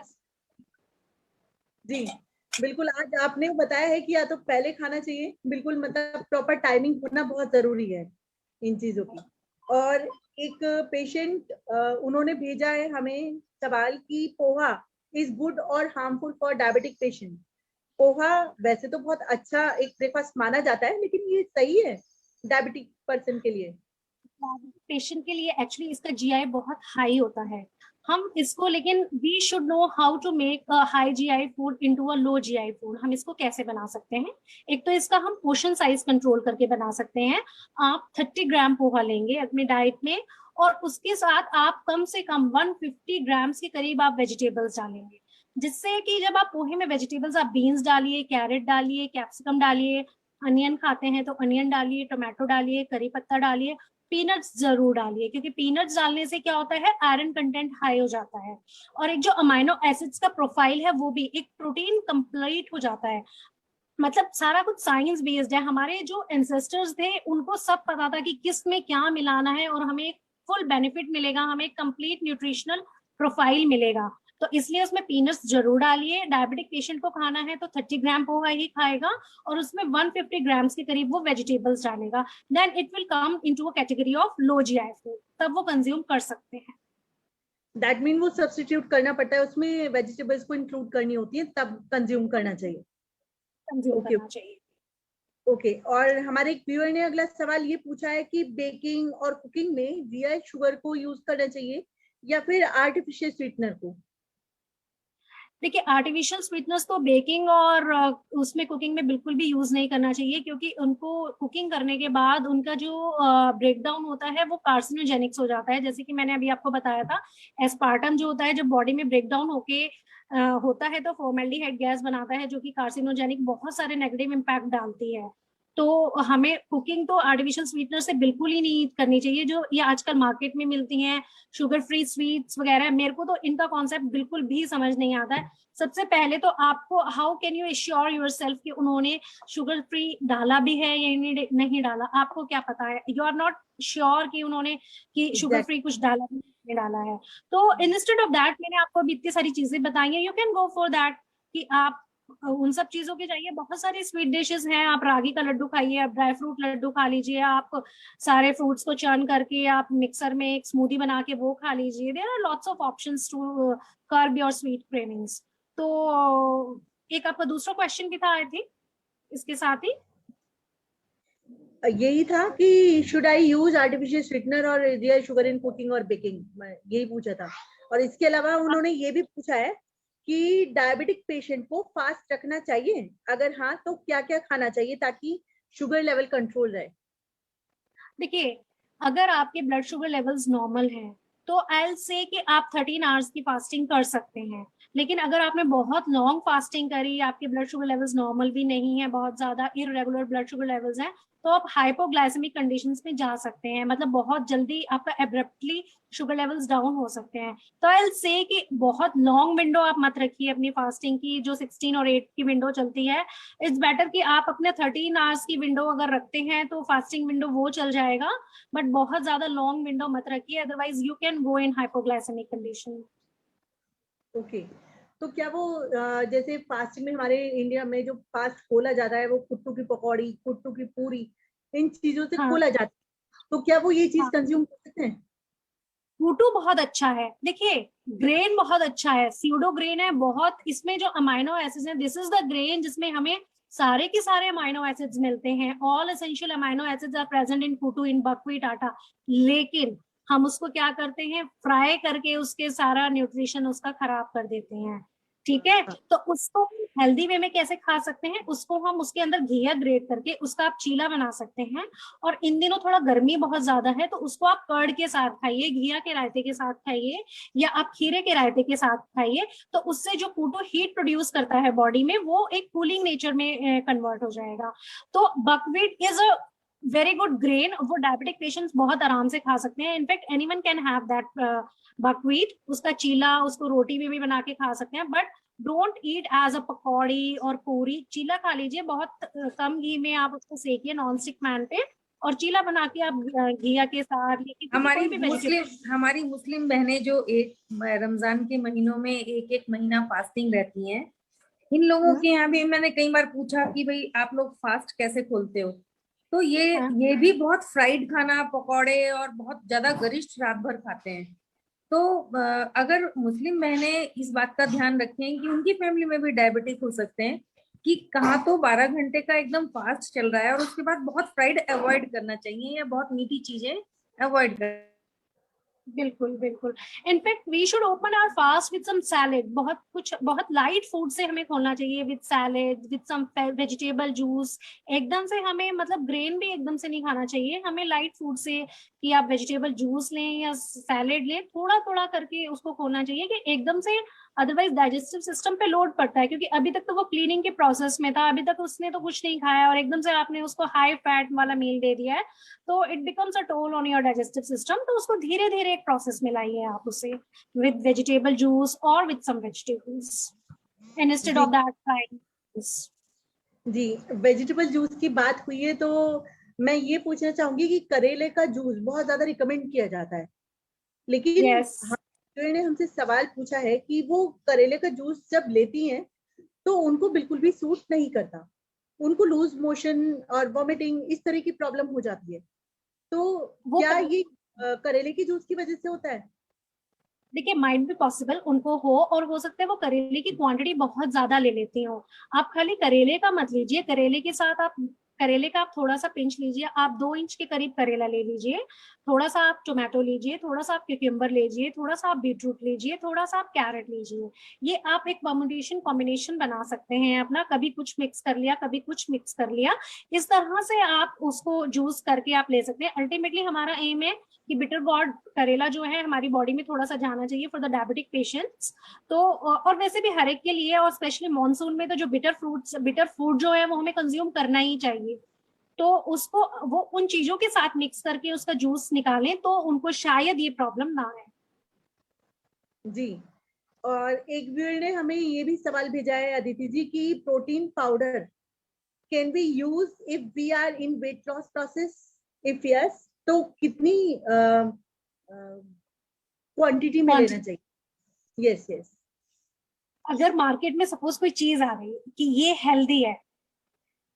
जी बिल्कुल, आज आपने बताया है कि या तो पहले खाना चाहिए, बिल्कुल मतलब प्रॉपर टाइमिंग होना बहुत जरूरी है इन चीजों की। और एक पेशेंट उन्होंने भेजा है हमें सवाल कि पोहा इज गुड और harmful for diabetic patient. Poha वैसे तो बहुत अच्छा एक ब्रेकफास्ट माना जाता है, लेकिन ये सही है डायबिटिक पर्सन के लिए? पेशेंट के लिए एक्चुअली इसका जीआई बहुत हाई होता है। हम इसको, लेकिन we should know how to make a high GI food into a low GI food. हम इसको कैसे बना सकते हैं? एक तो इसका हम पोर्शन साइज कंट्रोल करके बना सकते हैं। आप 30 ग्राम पोहा लेंगे अपनी डाइट में, और उसके साथ आप कम से कम 150 ग्राम्स के करीब आप वेजिटेबल्स डालेंगे, जिससे कि जब आप पोहे में वेजिटेबल्स, आप बीन्स डालिए, कैरेट डालिए, कैप्सिकम डालिए, अनियन खाते हैं तो अनियन डालिए, टोमेटो डालिए, करी पत्ता डालिए, पीनट्स जरूर डालिए, क्योंकि पीनट्स डालने से क्या होता है, आयरन कंटेंट हाई हो जाता है, और एक जो अमाइनो एसिड्स का प्रोफाइल है वो भी, एक प्रोटीन कंप्लीट हो जाता है। मतलब सारा कुछ साइंस बेस्ड है। हमारे जो एंसेस्टर्स थे उनको सब पता था कि किस में क्या मिलाना है, और हमें फुल बेनिफिट मिलेगा, हमें कंप्लीट न्यूट्रिशनल प्रोफाइल मिलेगा। तो इसलिए उसमें पीनट्स जरूर डालिए। डायबिटिक पेशेंट को खाना है तो 30 ग्राम पोहा ही खाएगा, और उसमें 150 ग्राम्स के करीब वो वेजिटेबल्स डालेगा। Then it will come into a category of low GI food, तब वो कंज्यूम कर सकते हैं। दैट मीन वो सब्स्टिट्यूट करना पड़ता है, उसमें वेजिटेबल्स को इंक्लूड करनी होती है, तब कंज्यूम करना चाहिए। कंज्यूम ओके करना चाहिए। ओके। और हमारे एक व्यूअर ने अगला सवाल ये पूछा है कि बेकिंग और कुकिंग में जीआई शुगर को यूज करना चाहिए या फिर आर्टिफिशियल स्वीटनर को? देखिए, आर्टिफिशियल स्वीटनेस तो बेकिंग और उसमें कुकिंग में बिल्कुल भी यूज नहीं करना चाहिए, क्योंकि उनको कुकिंग करने के बाद उनका जो ब्रेक डाउन होता है वो कार्सिनोजेनिक्स हो जाता है। जैसे कि मैंने अभी आपको बताया था, एस्पार्टम जो होता है जब बॉडी में ब्रेक डाउन होके होता है तो फॉर्मेल्डिहाइड गैस बनाता है, जो कि कार्सिनोजेनिक बहुत सारे नेगेटिव इम्पैक्ट डालती है। तो हमें कुकिंग तो आर्टिफिशियल स्वीटनर से बिल्कुल ही नहीं करनी चाहिए। जो ये आजकल मार्केट में मिलती हैं शुगर फ्री स्वीट्स वगैरह, मेरे को तो इनका कॉन्सेप्ट बिल्कुल भी समझ नहीं आता है। सबसे पहले तो आपको, how can you assure yourself कि उन्होंने शुगर फ्री डाला भी है या नहीं डाला? आपको क्या पता है? यू आर नॉट श्योर कि उन्होंने कि शुगर फ्री कुछ डाला भी नहीं डाला है। तो इंस्टेड ऑफ दैट, मैंने आपको अभी इतनी सारी चीजें बताई हैं, you can go for that कि आप उन सब चीजों के चाहिए। बहुत सारी स्वीट डिशेस हैं, आप रागी का लड्डू खाइए, आप ड्राई फ्रूट लड्डू खा लीजिए, आप सारे फ्रूट्स को चर्न करके आप मिक्सर में एक स्मूदी बना के वो खा लीजिए। There are lots of options to curb your sweet cravings. तो एक आपका दूसरा क्वेश्चन भी था आई थिंक इसके साथ ही। यही था कि should I use artificial sweetener और जीआई शुगर इन कुकिंग और बेकिंग, मैं यही पूछा था। और इसके अलावा उन्होंने ये भी पूछा है कि डायबिटिक पेशेंट को फास्ट रखना चाहिए, अगर हाँ तो क्या क्या खाना चाहिए ताकि शुगर लेवल कंट्रोल रहे? देखिए, अगर आपके ब्लड शुगर लेवल्स नॉर्मल हैं तो आई विल से कि आप 13 आवर्स की फास्टिंग कर सकते हैं। लेकिन अगर आपने बहुत लॉन्ग फास्टिंग करी, आपके ब्लड शुगर लेवल्स नॉर्मल भी नहीं है, बहुत ज्यादा इरेगुलर ब्लड शुगर लेवल्स हैं, तो आप हाइपोग्लाइसेमिक कंडीशंस में जा सकते हैं। मतलब बहुत जल्दी आपका एब्रप्टली शुगर लेवल्स डाउन हो सकते हैं। तो आई विल से कि बहुत लॉन्ग विंडो आप मत रखिए अपनी फास्टिंग की, जो 16 और 8 की विंडो चलती है। इट्स बेटर कि आप अपने 13 आवर्स की विंडो अगर रखते हैं तो फास्टिंग विंडो वो चल जाएगा, बट बहुत ज्यादा लॉन्ग विंडो मत रखिए, otherwise you can go in hypoglycemic condition. Okay. तो क्या वो जैसे फास्टिंग में हमारे इंडिया में जो फास्ट खोला जाता है वो कुट्टू की पकौड़ी, कुट्टू की पूरी, इन चीजों से हाँ खोला जाता है, तो क्या वो ये चीज हाँ, कंज्यूम कर सकते हैं? कूटू बहुत अच्छा है। देखिए, ग्रेन बहुत अच्छा है, सीडो ग्रेन है बहुत, इसमें जो अमाइनो एसिड्स हैं, दिस इज द ग्रेन जिसमें हमें सारे के सारे अमाइनो एसिड्स मिलते हैं। All essential amino acids are present in kuttu, in buckwheat आटा। लेकिन हम उसको क्या करते हैं, फ्राई करके उसके सारा न्यूट्रिशन उसका खराब कर देते हैं। ठीक है, तो उसको हेल्दी वे में कैसे खा सकते हैं, उसको हम उसके अंदर घिया ग्रेट करके उसका आप चीला बना सकते हैं। और इन दिनों थोड़ा गर्मी बहुत ज्यादा है तो उसको आप कर्ड के साथ खाइए, घिया के रायते के साथ खाइए, या आप खीरे के रायते के साथ खाइए। तो उससे जो कूटो हीट प्रोड्यूस करता है बॉडी में, वो एक कूलिंग नेचर में कन्वर्ट हो जाएगा। तो buckwheat is a very good grain, वो डायबिटिक पेशेंट्स बहुत आराम से खा सकते हैं। In fact anyone can have that buckwheat, उसका चीला, उसको रोटी में भी बना के खा सकते हैं, but don't eat as a pakodi और पूरी। चीला खा लीजिए, बहुत कम घी में आप उसको सेकिए नॉन स्टिक पैन पे, और चीला बना के आप घिया के साथ, हमारी कोई भी मुस्लिम बहनें जो एक रमजान के महीनों में एक एक महीना फास्टिंग रहती हैं, इन लोगों के यहाँ भी मैंने कई बार पूछा कि भाई आप लोग फास्ट कैसे खोलते हो, तो ये भी बहुत फ्राइड खाना, पकौड़े और बहुत ज्यादा गरिष्ठ रात भर खाते हैं। तो अगर मुस्लिम बहनें इस बात का ध्यान रखें कि उनकी फैमिली में भी डायबिटिक हो सकते हैं, कि कहाँ तो 12 घंटे का एकदम फास्ट चल रहा है और उसके बाद बहुत फ्राइड अवॉइड करना चाहिए या बहुत मीठी चीजें अवॉइड कर। बिल्कुल बिल्कुल। In fact we should open our fast with some salad, बहुत लाइट फूड से हमें खोलना चाहिए, with salad, with some vegetable juice. एकदम से हमें मतलब ग्रेन भी एकदम से नहीं खाना चाहिए, हमें लाइट फूड से कि आप वेजिटेबल जूस लें या सैलेड लें, थोड़ा थोड़ा करके उसको खोलना चाहिए कि एकदम से, अदरवाइज डाइजेस्टिव सिस्टम पे लोड पड़ता है, क्योंकि अभी तक तो वो क्लीनिंग के प्रोसेस में था, अभी तक उसने तो कुछ नहीं खाया और एकदम से आपने उसको हाई फैट वाला मील दे दिया है, तो it becomes a toll on your digestive system. तो उसको धीरे धीरे एक प्रोसेस में लाइए आप उसे, विद वेजिटेबल जूस और with some vegetables instead of that fried. जी, वेजिटेबल जूस की बात हुई है तो मैं ये पूछना चाहूंगी कि करेले का जूस बहुत ज्यादा रिकमेंड किया जाता है, लेकिन Yes. ने हमसे सवाल पूछा है कि वो करेले का जूस जब लेती हैं तो उनको बिल्कुल भी सूट नहीं करता, उनको लूज मोशन और वॉमिटिंग इस तरह की प्रॉब्लम हो जाती है, तो क्या ये करेले के जूस की वजह से होता है? देखिए, माइट भी पॉसिबल उनको हो, और हो सकता है वो करेले की क्वांटिटी बहुत ज्यादा ले लेती हो। आप खाली करेले का मत लीजिए, करेले के साथ आप करेले का आप थोड़ा सा पिंच लीजिए, आप 2 इंच के करीब करेला ले लीजिए, थोड़ा सा आप टोमेटो लीजिए, थोड़ा सा आप क्यूकम्बर लीजिए, थोड़ा सा आप बीटरूट लीजिए, थोड़ा सा आप कैरेट लीजिए। ये आप एक कॉम्बिनेशन बना सकते हैं अपना, कभी कुछ मिक्स कर लिया, कभी कुछ मिक्स कर लिया, इस तरह से आप उसको जूस करके आप ले सकते हैं। अल्टीमेटली हमारा एम है कि बिटर गॉड करेला जो है हमारी बॉडी में थोड़ा सा जाना चाहिए फॉर द डायबिटिक पेशेंट्स। तो और वैसे भी हर एक के लिए, और स्पेशली मॉनसून में तो जो बिटर फूड जो है वो हमें कंज्यूम करना ही चाहिए। तो उसको वो उन चीजों के साथ मिक्स करके उसका जूस निकालें तो उनको शायद ये प्रॉब्लम ना आए। जी, और एक व्यूअर ने हमें ये भी सवाल भेजा है अदिति जी की protein powder can be use if we are in weight loss process, if yes तो कितनी क्वांटिटी में लेना चाहिए? Yes yes. अगर मार्केट में सपोज कोई चीज आ रही है कि ये हेल्दी है,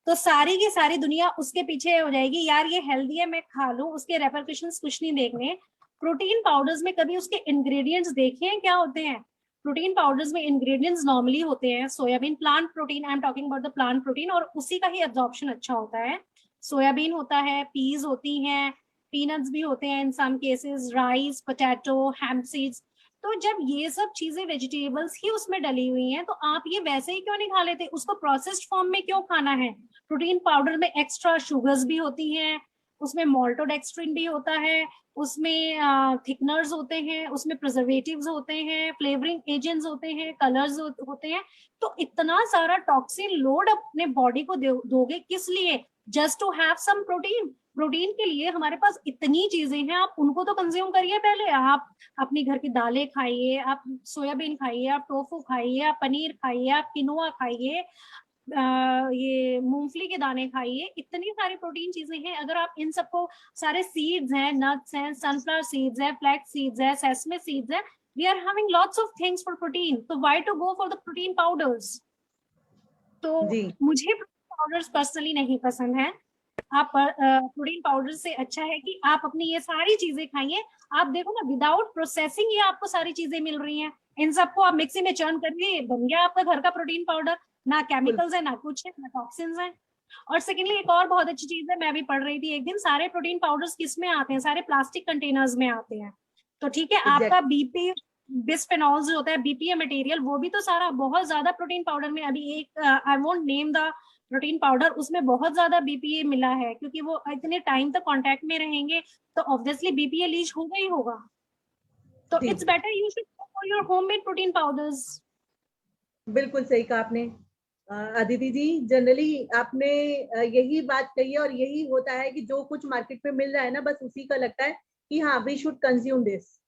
तो सारी की सारी दुनिया उसके पीछे हो जाएगी, यार ये हेल्दी है मैं खा लूं, उसके रेपरकशंस कुछ नहीं देखने। प्रोटीन पाउडर्स में कभी उसके इंग्रेडिएंट्स देखे हैं क्या होते हैं? प्रोटीन पाउडर्स में इंग्रेडिएंट्स नॉर्मली होते हैं soybean, plant protein, I am talking about the plant protein, और उसी का ही एब्जॉर्प्शन अच्छा होता है। सोयाबीन होता है, पीज होती हैं, पीनट्स भी होते हैं in some cases, rice, potato, hemp seeds. तो जब ये सब चीजें वेजिटेबल्स ही उसमें डली हुई हैं, तो आप ये वैसे ही क्यों नहीं खा लेते? उसको प्रोसेस्ड फॉर्म में क्यों खाना है? प्रोटीन पाउडर में एक्स्ट्रा शुगर्स भी होती हैं, उसमें माल्टोडेक्स्ट्रिन भी होता है, उसमें थिकनर्स होते हैं, उसमें प्रिजर्वेटिव्स होते हैं, फ्लेवरिंग एजेंट्स होते हैं, कलर्स होते हैं। तो इतना सारा टॉक्सिन लोड अपने बॉडी को दोगे किस लिए? Just to have some protein. Protein के लिए हमारे पास इतनी चीजें हैं, आप उनको तो कंज्यूम करिए पहले। आप अपनी घर की दालें खाइए, आप सोयाबीन खाइए, आप टोफू खाइए, आप पनीर खाइए, आप किनोआ खाइए, ये मूंगफली के दाने खाइए, इतनी सारी प्रोटीन चीजें हैं। अगर आप इन सबको, सारे सीड्स हैं, नट्स हैं, सनफ्लावर सीड्स है, फ्लैक्स सीड्स है, सेसमे सीड्स है, we are having lots of things for protein, तो why to go for the protein powders? तो मुझे पाउडर्स पर्सनली नहीं पसंद है। आप प्रोटीन पाउडर से अच्छा है कि आप अपनी ये सारी चीजें खाइए। आप देखो ना, विदाउट प्रोसेसिंग ये आपको सारी चीजें मिल रही हैं, इन सबको आप मिक्सी में चर्न करिए, बन गया आपका घर का प्रोटीन पाउडर। ना केमिकल्स है, ना कुछ है, ना टॉक्सिन्स है। और सेकेंडली एक और बहुत अच्छी चीज है, मैं भी पढ़ रही थी एक दिन, सारे प्रोटीन पाउडर्स किस में आते हैं? सारे प्लास्टिक कंटेनर्स में आते हैं। तो ठीक है, आपका बीपी बिस्फेनॉल्स जो होता है, बीपीए मटेरियल, वो भी तो सारा बहुत ज्यादा प्रोटीन पाउडर में, अभी एक I won't name the protein powder, उसमें बहुत ज्यादा बीपीए मिला है, क्योंकि वो इतने टाइम तक कांटेक्ट में रहेंगे तो ऑब्वियसली बीपीए लीच होगा ही होगा। तो it's better you should go for your homemade protein powders. बिल्कुल सही कहा आपने अदिति जी। जनरली आपने यही बात कही है, और यही होता है कि जो कुछ मार्केट में मिल रहा है ना, बस उसी का लगता है कि हाँ वी शुड कंज्यूम दिस,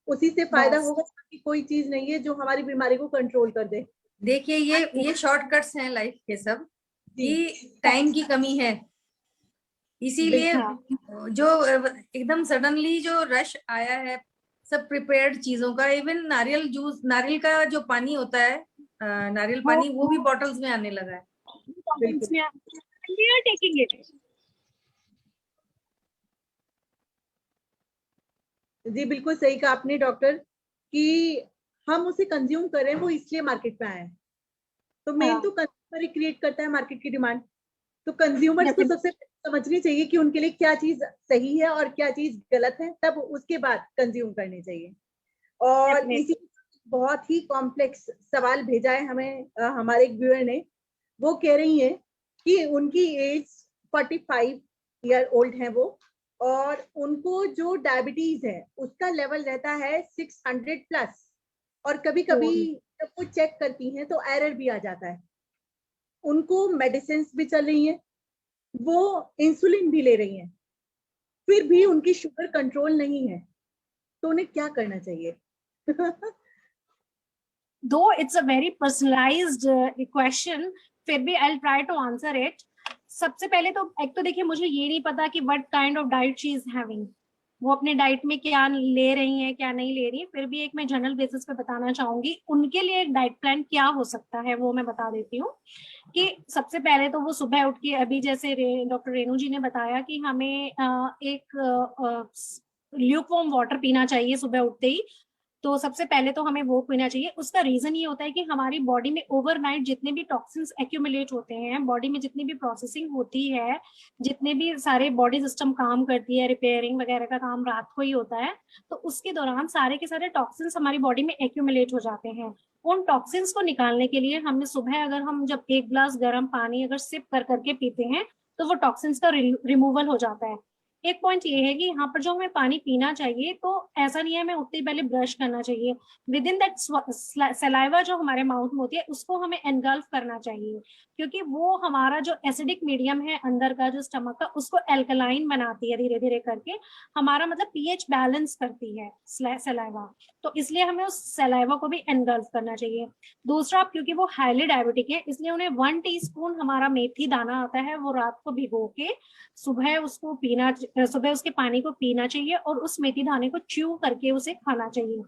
उसी से फायदा होगा, कि कोई चीज नहीं है जो हमारी बीमारी को कंट्रोल कर दे। देखिए ये शॉर्टकट्स हैं लाइफ के सब, कि टाइम की कमी है, इसीलिए जो एकदम सडनली जो रश आया है सब प्रिपेयर्ड चीजों का। इवन नारियल जूस, नारियल का जो पानी होता है, नारियल पानी, वो भी बॉटल्स में आने लगा है। जी बिल्कुल सही कहा आपने डॉक्टर, कि हम उसे कंज्यूम करें वो इसलिए मार्केट में आए हैं। तो मेन तो कंज्यूमर ही क्रिएट करता है मार्केट की डिमांड। तो कंज्यूमर्स को सबसे समझनी चाहिए कि उनके लिए क्या चीज सही है और क्या चीज गलत है, तब उसके बाद कंज्यूम करनी चाहिए। और इसी बहुत ही कॉम्प्लेक्स सवाल भेजा है हमें हमारे एक व्यूअर ने। वो कह रही है कि उनकी एज 45 ईयर ओल्ड है वो, और उनको जो डायबिटीज है उसका लेवल रहता है 600 प्लस, और कभी कभी जब वो चेक करती हैं तो एरर भी आ जाता है। उनको मेडिसिन भी चल रही हैं, वो इंसुलिन भी ले रही हैं, फिर भी उनकी शुगर कंट्रोल नहीं है, तो उन्हें क्या करना चाहिए? Though it's a very personalized question, फिर भी I'll try to answer it. सबसे पहले तो एक तो देखिए, मुझे ये नहीं पता कि what kind of diet she is having, वो अपने डाइट में क्या ले रही हैं क्या नहीं ले रही है। फिर भी एक मैं जनरल बेसिस पे बताना चाहूंगी उनके लिए एक डाइट प्लान क्या हो सकता है, वो मैं बता देती हूँ। कि सबसे पहले तो वो सुबह उठ के, अभी जैसे डॉक्टर रेणु जी ने बताया कि हमें एक ल्यूकवार्म वाटर पीना चाहिए सुबह उठते ही। तो सबसे पहले तो हमें वो पीना चाहिए। उसका रीजन ये होता है कि हमारी बॉडी में ओवरनाइट जितने भी टॉक्सिन्स एक्यूमुलेट होते हैं, बॉडी में जितनी भी प्रोसेसिंग होती है, जितने भी सारे बॉडी सिस्टम काम करती है, रिपेयरिंग वगैरह का काम रात को ही होता है, तो उसके दौरान सारे के सारे टॉक्सिन्स हमारी बॉडी में एक्यूमुलेट हो जाते हैं। उन टॉक्सिन्स को निकालने के लिए हमें सुबह, अगर हम जब एक ग्लास गर्म पानी अगर सिप कर करके पीते हैं, तो वो टॉक्सिन्स का रिमूवल हो जाता है। एक पॉइंट ये है कि यहाँ पर जो हमें पानी पीना चाहिए, तो ऐसा नहीं है हमें उठते ही पहले ब्रश करना चाहिए। विद इन दैट सलाइवा जो हमारे माउथ में होती है, उसको हमें एनगल्फ करना चाहिए, क्योंकि वो हमारा जो एसिडिक मीडियम है अंदर का, जो स्टमक का, उसको एल्कलाइन बनाती है धीरे धीरे करके, हमारा मतलब पीएच बैलेंस करती है सलाइवा। तो इसलिए हमें उस सलाइवा को भी एनगल्फ करना चाहिए। दूसरा, क्योंकि वो हाईली डायबिटिक है, इसलिए उन्हें 1 टीस्पून हमारा मेथी दाना आता है, वो रात को भिगो के सुबह उसको पीना, सुबह उसके पानी को पीना चाहिए, और उस मेथी दाने को च्यू करके उसे खाना चाहिए।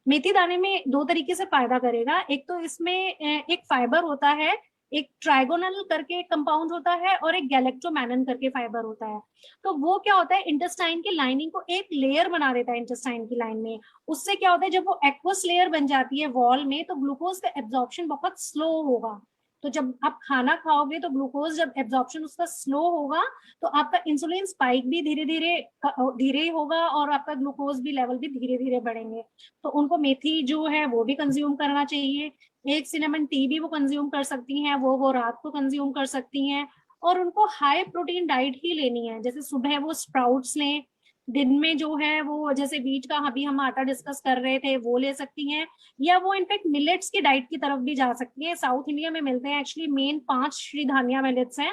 मेथी दाने में 2 तरीके से फायदा करेगा। एक तो इसमें एक फाइबर होता है, एक ट्राइगोनल करके कंपाउंड होता है, और एक गैलेक्टोमैनन करके फाइबर होता है। तो वो क्या होता है, इंटेस्टाइन की लाइनिंग को एक लेयर बना देता है इंटेस्टाइन की लाइन में। उससे क्या होता है, जब वो एक्वस लेयर बन जाती है वॉल में, तो ग्लूकोज का एब्जॉर्प्शन बहुत स्लो होगा। तो जब आप खाना खाओगे तो ग्लूकोज जब एब्जॉर्प्शन उसका स्लो होगा, तो आपका इंसुलिन स्पाइक भी धीरे धीरे होगा, और आपका ग्लूकोज भी लेवल भी धीरे धीरे बढ़ेंगे। तो उनको मेथी जो है वो भी कंज्यूम करना चाहिए। एक सिनेमन टी भी वो कंज्यूम कर सकती हैं, वो रात को कंज्यूम कर सकती हैं। और उनको हाई प्रोटीन डाइट ही लेनी है, जैसे सुबह वो स्प्राउट्स लें, दिन में जो है वो जैसे व्हीट का अभी हम आटा डिस्कस कर रहे थे वो ले सकती हैं, या वो इनफैक्ट मिलेट्स की डाइट की तरफ भी जा सकती हैं। साउथ इंडिया में मिलते हैं एक्चुअली मेन 5 श्री धान्या मिलेट्स हैं,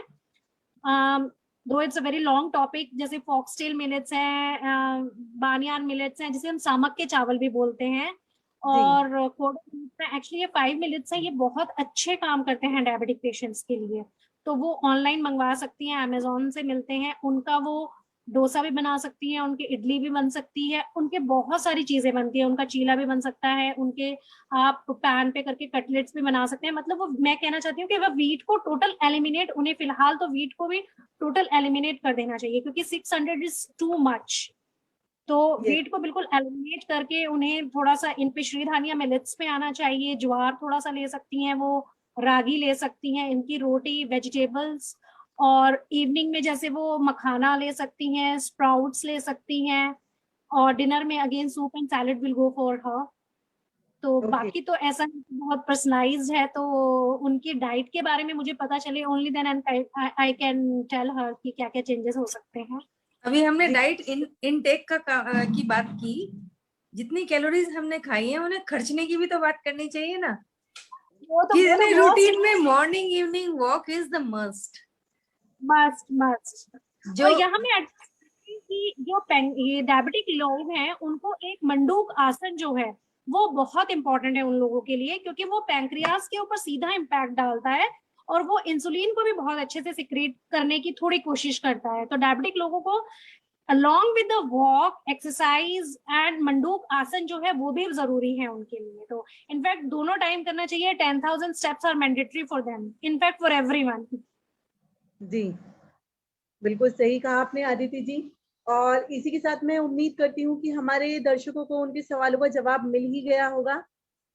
दो it's a very long topic. जैसे फॉक्सटेल मिलेट्स हैं, बानियान मिलेट्स हैं, जिसे हम सामक के चावल भी बोलते हैं, और कोडो एक्चुअली ये 5 मिलेट्स हैं, ये बहुत अच्छे काम करते हैं डायबिटिक पेशेंट्स के लिए। तो वो ऑनलाइन मंगवा सकती हैं, अमेजोन से मिलते हैं। उनका वो डोसा भी बना सकती हैं, उनकी इडली भी बन सकती है, उनके बहुत सारी चीजें बनती है, उनका चीला भी बन सकता है, उनके आप पैन पे करके कटलेट्स भी बना सकते हैं। मतलब वो, मैं कहना चाहती हूँ कि वह व्हीट को टोटल एलिमिनेट, उन्हें फिलहाल तो व्हीट को भी टोटल एलिमिनेट कर देना चाहिए, क्योंकि 600 इज टू मच। तो व्हीट को बिल्कुल एलिमिनेट करके उन्हें थोड़ा सा इन पे श्री धानिया मिलेट्स पे आना चाहिए। ज्वार थोड़ा सा ले सकती हैं, वो रागी ले सकती हैं, इनकी रोटी, वेजिटेबल्स, और इवनिंग में जैसे वो मखाना ले सकती हैं, स्प्राउट्स ले सकती हैं, और डिनर में again soup and salad will go for her. तो बाकी तो ऐसा बहुत पर्सनलाइज्ड है, तो उनकी डाइट के बारे में मुझे पता चले, only then I can tell her कि क्या क्या चेंजेस हो सकते हैं। अभी हमने डाइट इनटेक की बात की, जितनी कैलोरीज हमने खाई है उन्हें खर्चने की भी तो बात करनी चाहिए ना। वो तो रूटीन में morning evening walk is the must. जो यहाँ में कि जो ये डायबिटिक लोग हैं, उनको एक मंडूक आसन जो है वो बहुत इंपॉर्टेंट है उन लोगों के लिए, क्योंकि वो पैंक्रियास के ऊपर सीधा इम्पैक्ट डालता है, और वो इंसुलिन को भी बहुत अच्छे से सिक्रेट करने की थोड़ी कोशिश करता है। तो डायबिटिक लोगों को along with the walk, exercise and मंडूक आसन जो है वो भी जरूरी है उनके लिए। तो इनफैक्ट दोनों टाइम करना चाहिए। 10,000 steps are mandatory for them, in fact for everyone। जी, बिल्कुल सही कहा आपने आदिति जी। और इसी के साथ मैं उम्मीद करती हूँ कि हमारे दर्शकों को उनके सवालों का जवाब मिल ही गया होगा।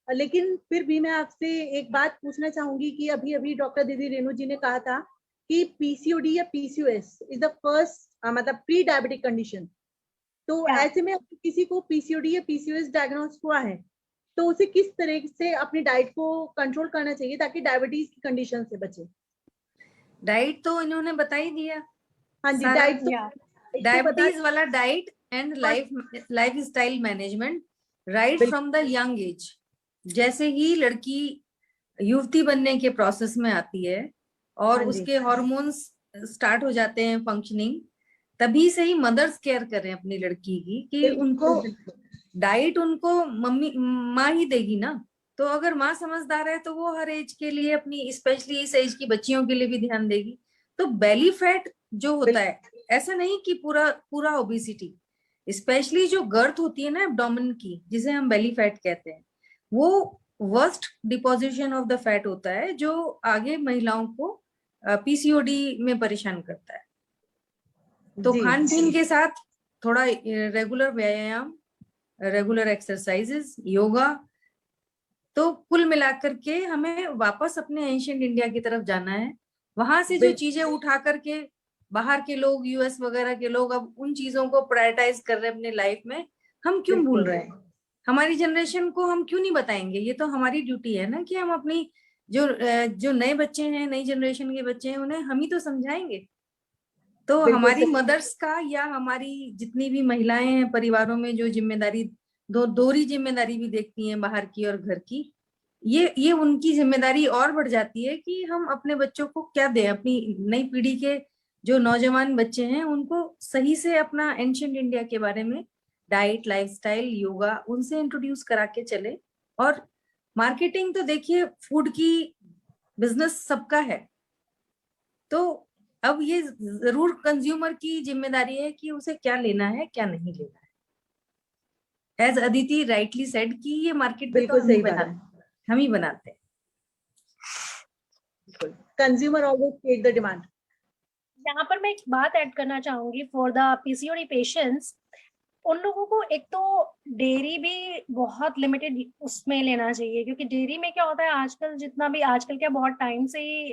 लेकिन फिर भी मैं आपसे एक बात पूछना चाहूंगी कि अभी अभी डॉक्टर दीदी रेणु जी ने कहा था कि पीसीओडी या पीसीओएस इज द फर्स्ट मतलब प्री डायबिटिक कंडीशन। तो ऐसे में अगर किसी को पीसीओडी या पीसीओएस डायग्नोस हुआ है तो उसे किस तरह से अपनी डाइट को कंट्रोल करना चाहिए ताकि डायबिटीज की कंडीशन से बचे? डाइट तो इन्होंने बता ही दिया। हाँ जी, डाइट तो डायबिटीज वाला diet and life style management right from the young age. जैसे ही लड़की युवती बनने के प्रोसेस में आती है और उसके हॉर्मोन्स स्टार्ट हो जाते हैं फंक्शनिंग, तभी से ही मदर्स केयर करें अपनी लड़की की कि उनको डाइट उनको मम्मी माँ ही देगी ना। तो अगर माँ समझदार है तो वो हर एज के लिए अपनी, स्पेशली इस एज की बच्चियों के लिए भी ध्यान देगी। तो बेली फैट जो होता है, ऐसा नहीं कि पूरा ओबेसिटी, स्पेशली जो गर्थ होती है ना एब्डोमेन की, जिसे हम बेली फैट कहते हैं, वो worst deposition of the fat होता है जो आगे महिलाओं को पीसीओडी में परेशान करता है। तो खान पीन के साथ थोड़ा रेगुलर व्यायाम, रेगुलर एक्सरसाइजेस, योगा, तो कुल मिलाकर के हमें वापस अपने एंशिएंट इंडिया की तरफ जाना है। वहां से जो चीजें उठा करके बाहर के लोग, यूएस वगैरह के लोग अब उन चीजों को प्रायोरिटाइज कर रहे हैं अपने लाइफ में, हम क्यों भूल रहे हैं? हमारी जनरेशन को हम क्यों नहीं बताएंगे? ये तो हमारी ड्यूटी है ना कि हम अपनी जो नए बच्चे हैं, नई जनरेशन के बच्चे हैं, उन्हें हम ही तो समझाएंगे। तो हमारी मदर्स का या हमारी जितनी भी महिलाएं हैं परिवारों में जो जिम्मेदारी, दोहरी जिम्मेदारी भी देखती हैं, बाहर की और घर की, ये उनकी जिम्मेदारी और बढ़ जाती है कि हम अपने बच्चों को क्या दें। अपनी नई पीढ़ी के जो नौजवान बच्चे हैं उनको सही से अपना एंशिएंट इंडिया के बारे में डाइट, लाइफस्टाइल, योगा उनसे इंट्रोड्यूस करा के चले। और मार्केटिंग तो देखिए, फूड की बिजनेस सबका है, तो अब ये जरूर कंज्यूमर की जिम्मेदारी है कि उसे क्या लेना है, क्या नहीं लेना है। एज अदिति राइटली सेड कि ये मार्केट बिल्कुल सही बात है, हम ही बनाते हैं। Consumer always take the demand. यहाँ पर मैं एक बात ऐड करना चाहूंगी फॉर द पीसीओडी पेशेंट्स। उन लोगों को एक तो डेयरी भी बहुत लिमिटेड उसमें लेना चाहिए, क्योंकि डेयरी में क्या होता है आजकल, जितना भी आजकल क्या बहुत टाइम से ही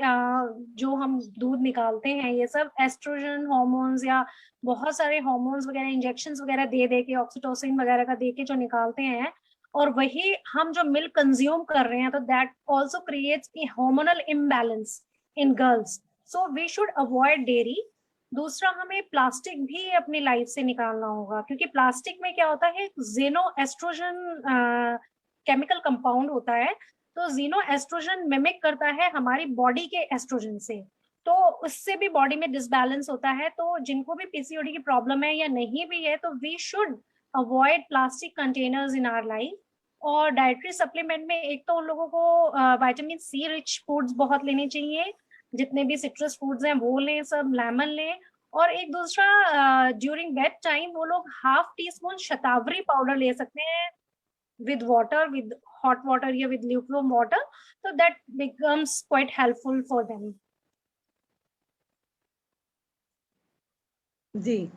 जो हम दूध निकालते हैं ये सब एस्ट्रोजन हार्मोन्स या बहुत सारे हार्मोन्स वगैरह, इंजेक्शंस वगैरह दे के, ऑक्सीटोसिन वगैरह का दे के जो निकालते हैं, और वही हम जो मिल्क कंज्यूम कर रहे हैं, तो that also creates a hormonal imbalance in girls. So we should avoid dairy. दूसरा, हमें प्लास्टिक भी अपनी लाइफ से निकालना होगा, क्योंकि प्लास्टिक में क्या होता है, जेनो एस्ट्रोजन केमिकल कंपाउंड होता है। तो जीनो एस्ट्रोजन मिमिक करता है हमारी बॉडी के एस्ट्रोजन से, तो उससे भी बॉडी में डिसबैलेंस होता है। तो जिनको भी पीसीओडी की प्रॉब्लम है या नहीं भी है, तो we should avoid plastic containers in our life. और डाइटरी सप्लीमेंट में एक तो उन लोगों को विटामिन सी रिच फूड्स बहुत लेने चाहिए, जितने भी सिट्रस फूड्स हैं वो लें, सब लेमन लें। और एक दूसरा, ड्यूरिंग बेड टाइम वो लोग ½ टीस्पून शतावरी पाउडर ले सकते हैं with water, with hot water या विद ल्यूकवार्म वाटर, तो that becomes quite helpful for them. जी,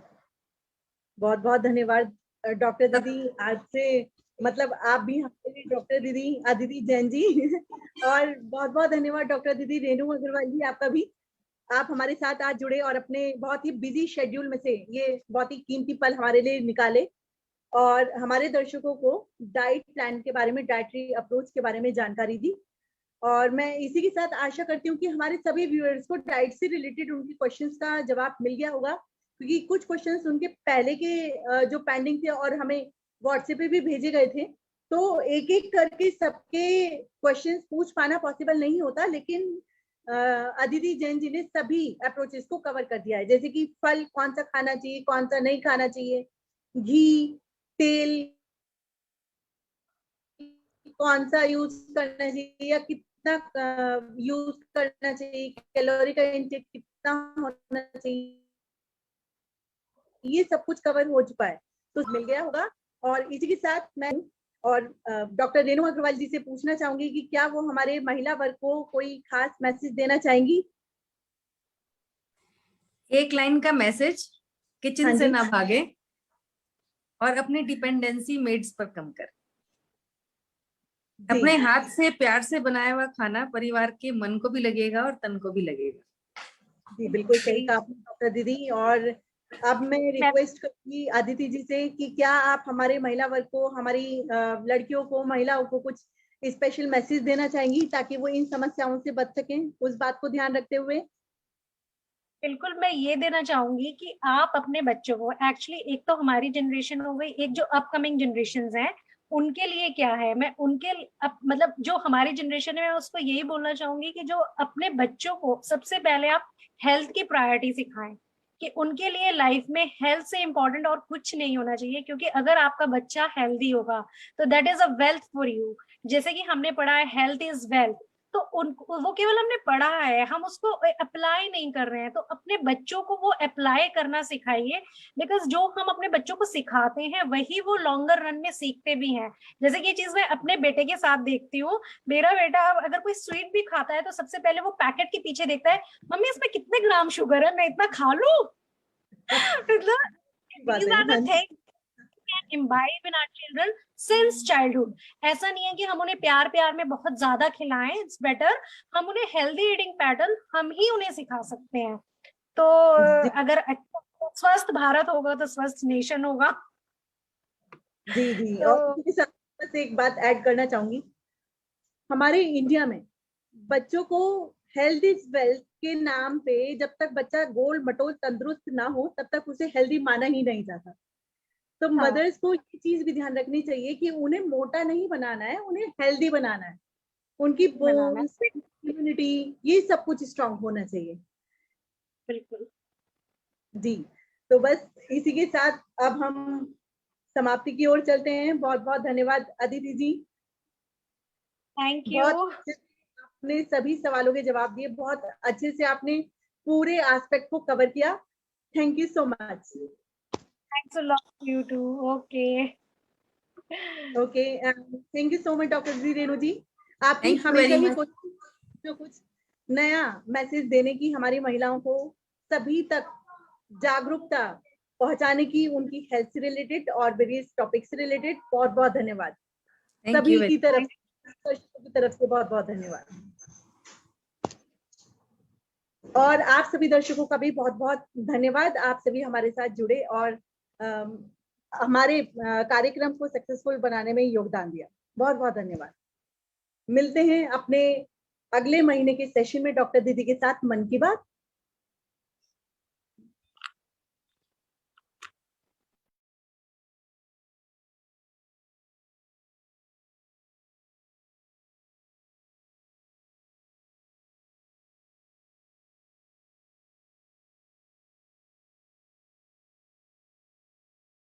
बहुत बहुत धन्यवाद डॉक्टर दीदी। आज से मतलब आप भी हमारे डॉक्टर दीदी अदिति जैन जी और बहुत बहुत धन्यवाद डॉक्टर दीदी रेणु अग्रवाल जी, आपका भी। आप हमारे साथ आज जुड़े और अपने बहुत ही बिजी शेड्यूल में से ये बहुत ही कीमती पल हमारे लिए निकाले और हमारे दर्शकों को डाइट प्लान के बारे में, डाइटरी अप्रोच के बारे में जानकारी दी। और मैं इसी के साथ आशा करती हूँ कि हमारे सभी व्यूअर्स को डाइट से रिलेटेड उनके क्वेश्चंस का जवाब मिल गया होगा, क्योंकि कुछ क्वेश्चंस उनके पहले के जो पेंडिंग थे और हमें व्हाट्सएप पे भी भेजे गए थे, तो एक एक करके सबके क्वेश्चंस पूछ पाना पॉसिबल नहीं होता, लेकिन अदिति जैन जी ने सभी अप्रोचेस को कवर कर दिया है। जैसे कि फल कौन सा खाना चाहिए, कौन सा नहीं खाना चाहिए, घी, तेल कौन सा यूज करना चाहिए या कितना यूज करना चाहिए, कैलोरी का इंटेक कितना होना चाहिए, ये सब कुछ कवर हो चुका है, तो मिल गया होगा। और इसी के साथ मैं और डॉक्टर रेणु अग्रवाल जी से पूछना चाहूंगी कि क्या वो हमारे महिला वर्ग को कोई खास मैसेज देना चाहेंगी? एक लाइन का मैसेज, किचन से ना भागे और अपनी डिपेंडेंसी मेड्स पर कम कर। अपने हाथ से प्यार से बनाया हुआ खाना परिवार के मन को भी लगेगा और तन को भी लगेगा। जी बिल्कुल सही कहा आपने डॉक्टर दीदी। और अब मैं रिक्वेस्ट करूंगी अदिति जी से कि क्या आप हमारे महिला वर्ग को, हमारी लड़कियों को, महिलाओं को कुछ स्पेशल मैसेज देना चाहेंगी ताकि वो इन समस्याओं से बच सकें, उस बात को ध्यान रखते हुए। बिल्कुल, मैं ये देना चाहूंगी कि आप अपने बच्चों को, एक्चुअली एक तो हमारी जनरेशन हो गई, एक जो अपकमिंग जनरेशन हैं उनके लिए क्या है, मैं उनके मतलब जो हमारी जनरेशन है मैं उसको यही बोलना चाहूंगी कि जो अपने बच्चों को सबसे पहले आप हेल्थ की प्रायोरिटी सिखाएं, कि उनके लिए लाइफ में हेल्थ से इम्पोर्टेंट और कुछ नहीं होना चाहिए, क्योंकि अगर आपका बच्चा हेल्दी होगा तो that is a wealth for you. जैसे कि हमने पढ़ा है हेल्थ इज वेल्थ, तो उनको वो केवल हमने पढ़ा है, हम उसको अप्लाई नहीं कर रहे हैं, तो अपने बच्चों को वो अप्लाई करना सिखाइए, बिकॉज जो हम अपने बच्चों को सिखाते हैं वही वो लॉन्गर रन में सीखते भी हैं। जैसे कि ये चीज मैं अपने बेटे के साथ देखती हूँ, मेरा बेटा अगर कोई स्वीट भी खाता है तो सबसे पहले वो पैकेट के पीछे देखता है, मम्मी इसमें कितने ग्राम शुगर है, मैं इतना खा लूं। मतलब बात these है, are the हाँ जी। things can imbibe in our children since childhood। ऐसा नहीं है कि हम उन्हें प्यार प्यार में बहुत ज्यादा खिलाएं, इट्स बेटर हम उन्हें हेल्दी ईटिंग पैटर्न हम ही उन्हें सिखा सकते हैं। तो जी अगर स्वस्थ भारत होगा तो स्वस्थ नेशन होगा। जी जी। तो और इसी के साथ बस एक बात ऐड करना चाहूंगी, हमारे इंडिया में बच्चों को हेल्थ इज वेल्थ के नाम पे जब तक बच्चा गोल मटोल तंदुरुस्त ना हो तब तक उसे हेल्दी माना ही नहीं जाता। तो हाँ मदर्स को ये चीज भी ध्यान रखनी चाहिए कि उन्हें मोटा नहीं बनाना है, उन्हें हेल्दी बनाना है। उनकी बनाना बोन्स, इम्यूनिटी, ये सब कुछ स्ट्रांग होना चाहिए। बिल्कुल। जी। तो बस इसी के साथ अब हम समाप्ति की ओर चलते हैं। बहुत बहुत धन्यवाद अदिति जी। Thank you. बहुत अच्छे से आपने सभी सवालों के जवाब दिए, बहुत अच्छे से आपने पूरे एस्पेक्ट को कवर किया। Thank you so much. Thanks a lot you too. Okay. Okay, thank you so much doctor ji, Renu ji. आपकी थैंक यू हमेशा वेरी ही मच। कोशिश जो कुछ नया मैसेज देने की, हमारी महिलाओं को सभी तक जागरूकता पहुंचाने की, उनकी हेल्थ से रिलेटेड और वेरियस टॉपिक से रिलेटेड, बहुत बहुत धन्यवाद। थैंक सभी यू की वेरी तरफ, दर्शकों की तरफ से बहुत बहुत धन्यवाद। और आप सभी दर्शकों का भी बहुत बहुत धन्यवाद। आप सभी हमारे साथ जुड़े और हमारे कार्यक्रम को सक्सेसफुल बनाने में योगदान दिया। बहुत बहुत धन्यवाद। मिलते हैं अपने अगले महीने के सेशन में डॉक्टर दीदी के साथ मन की बात।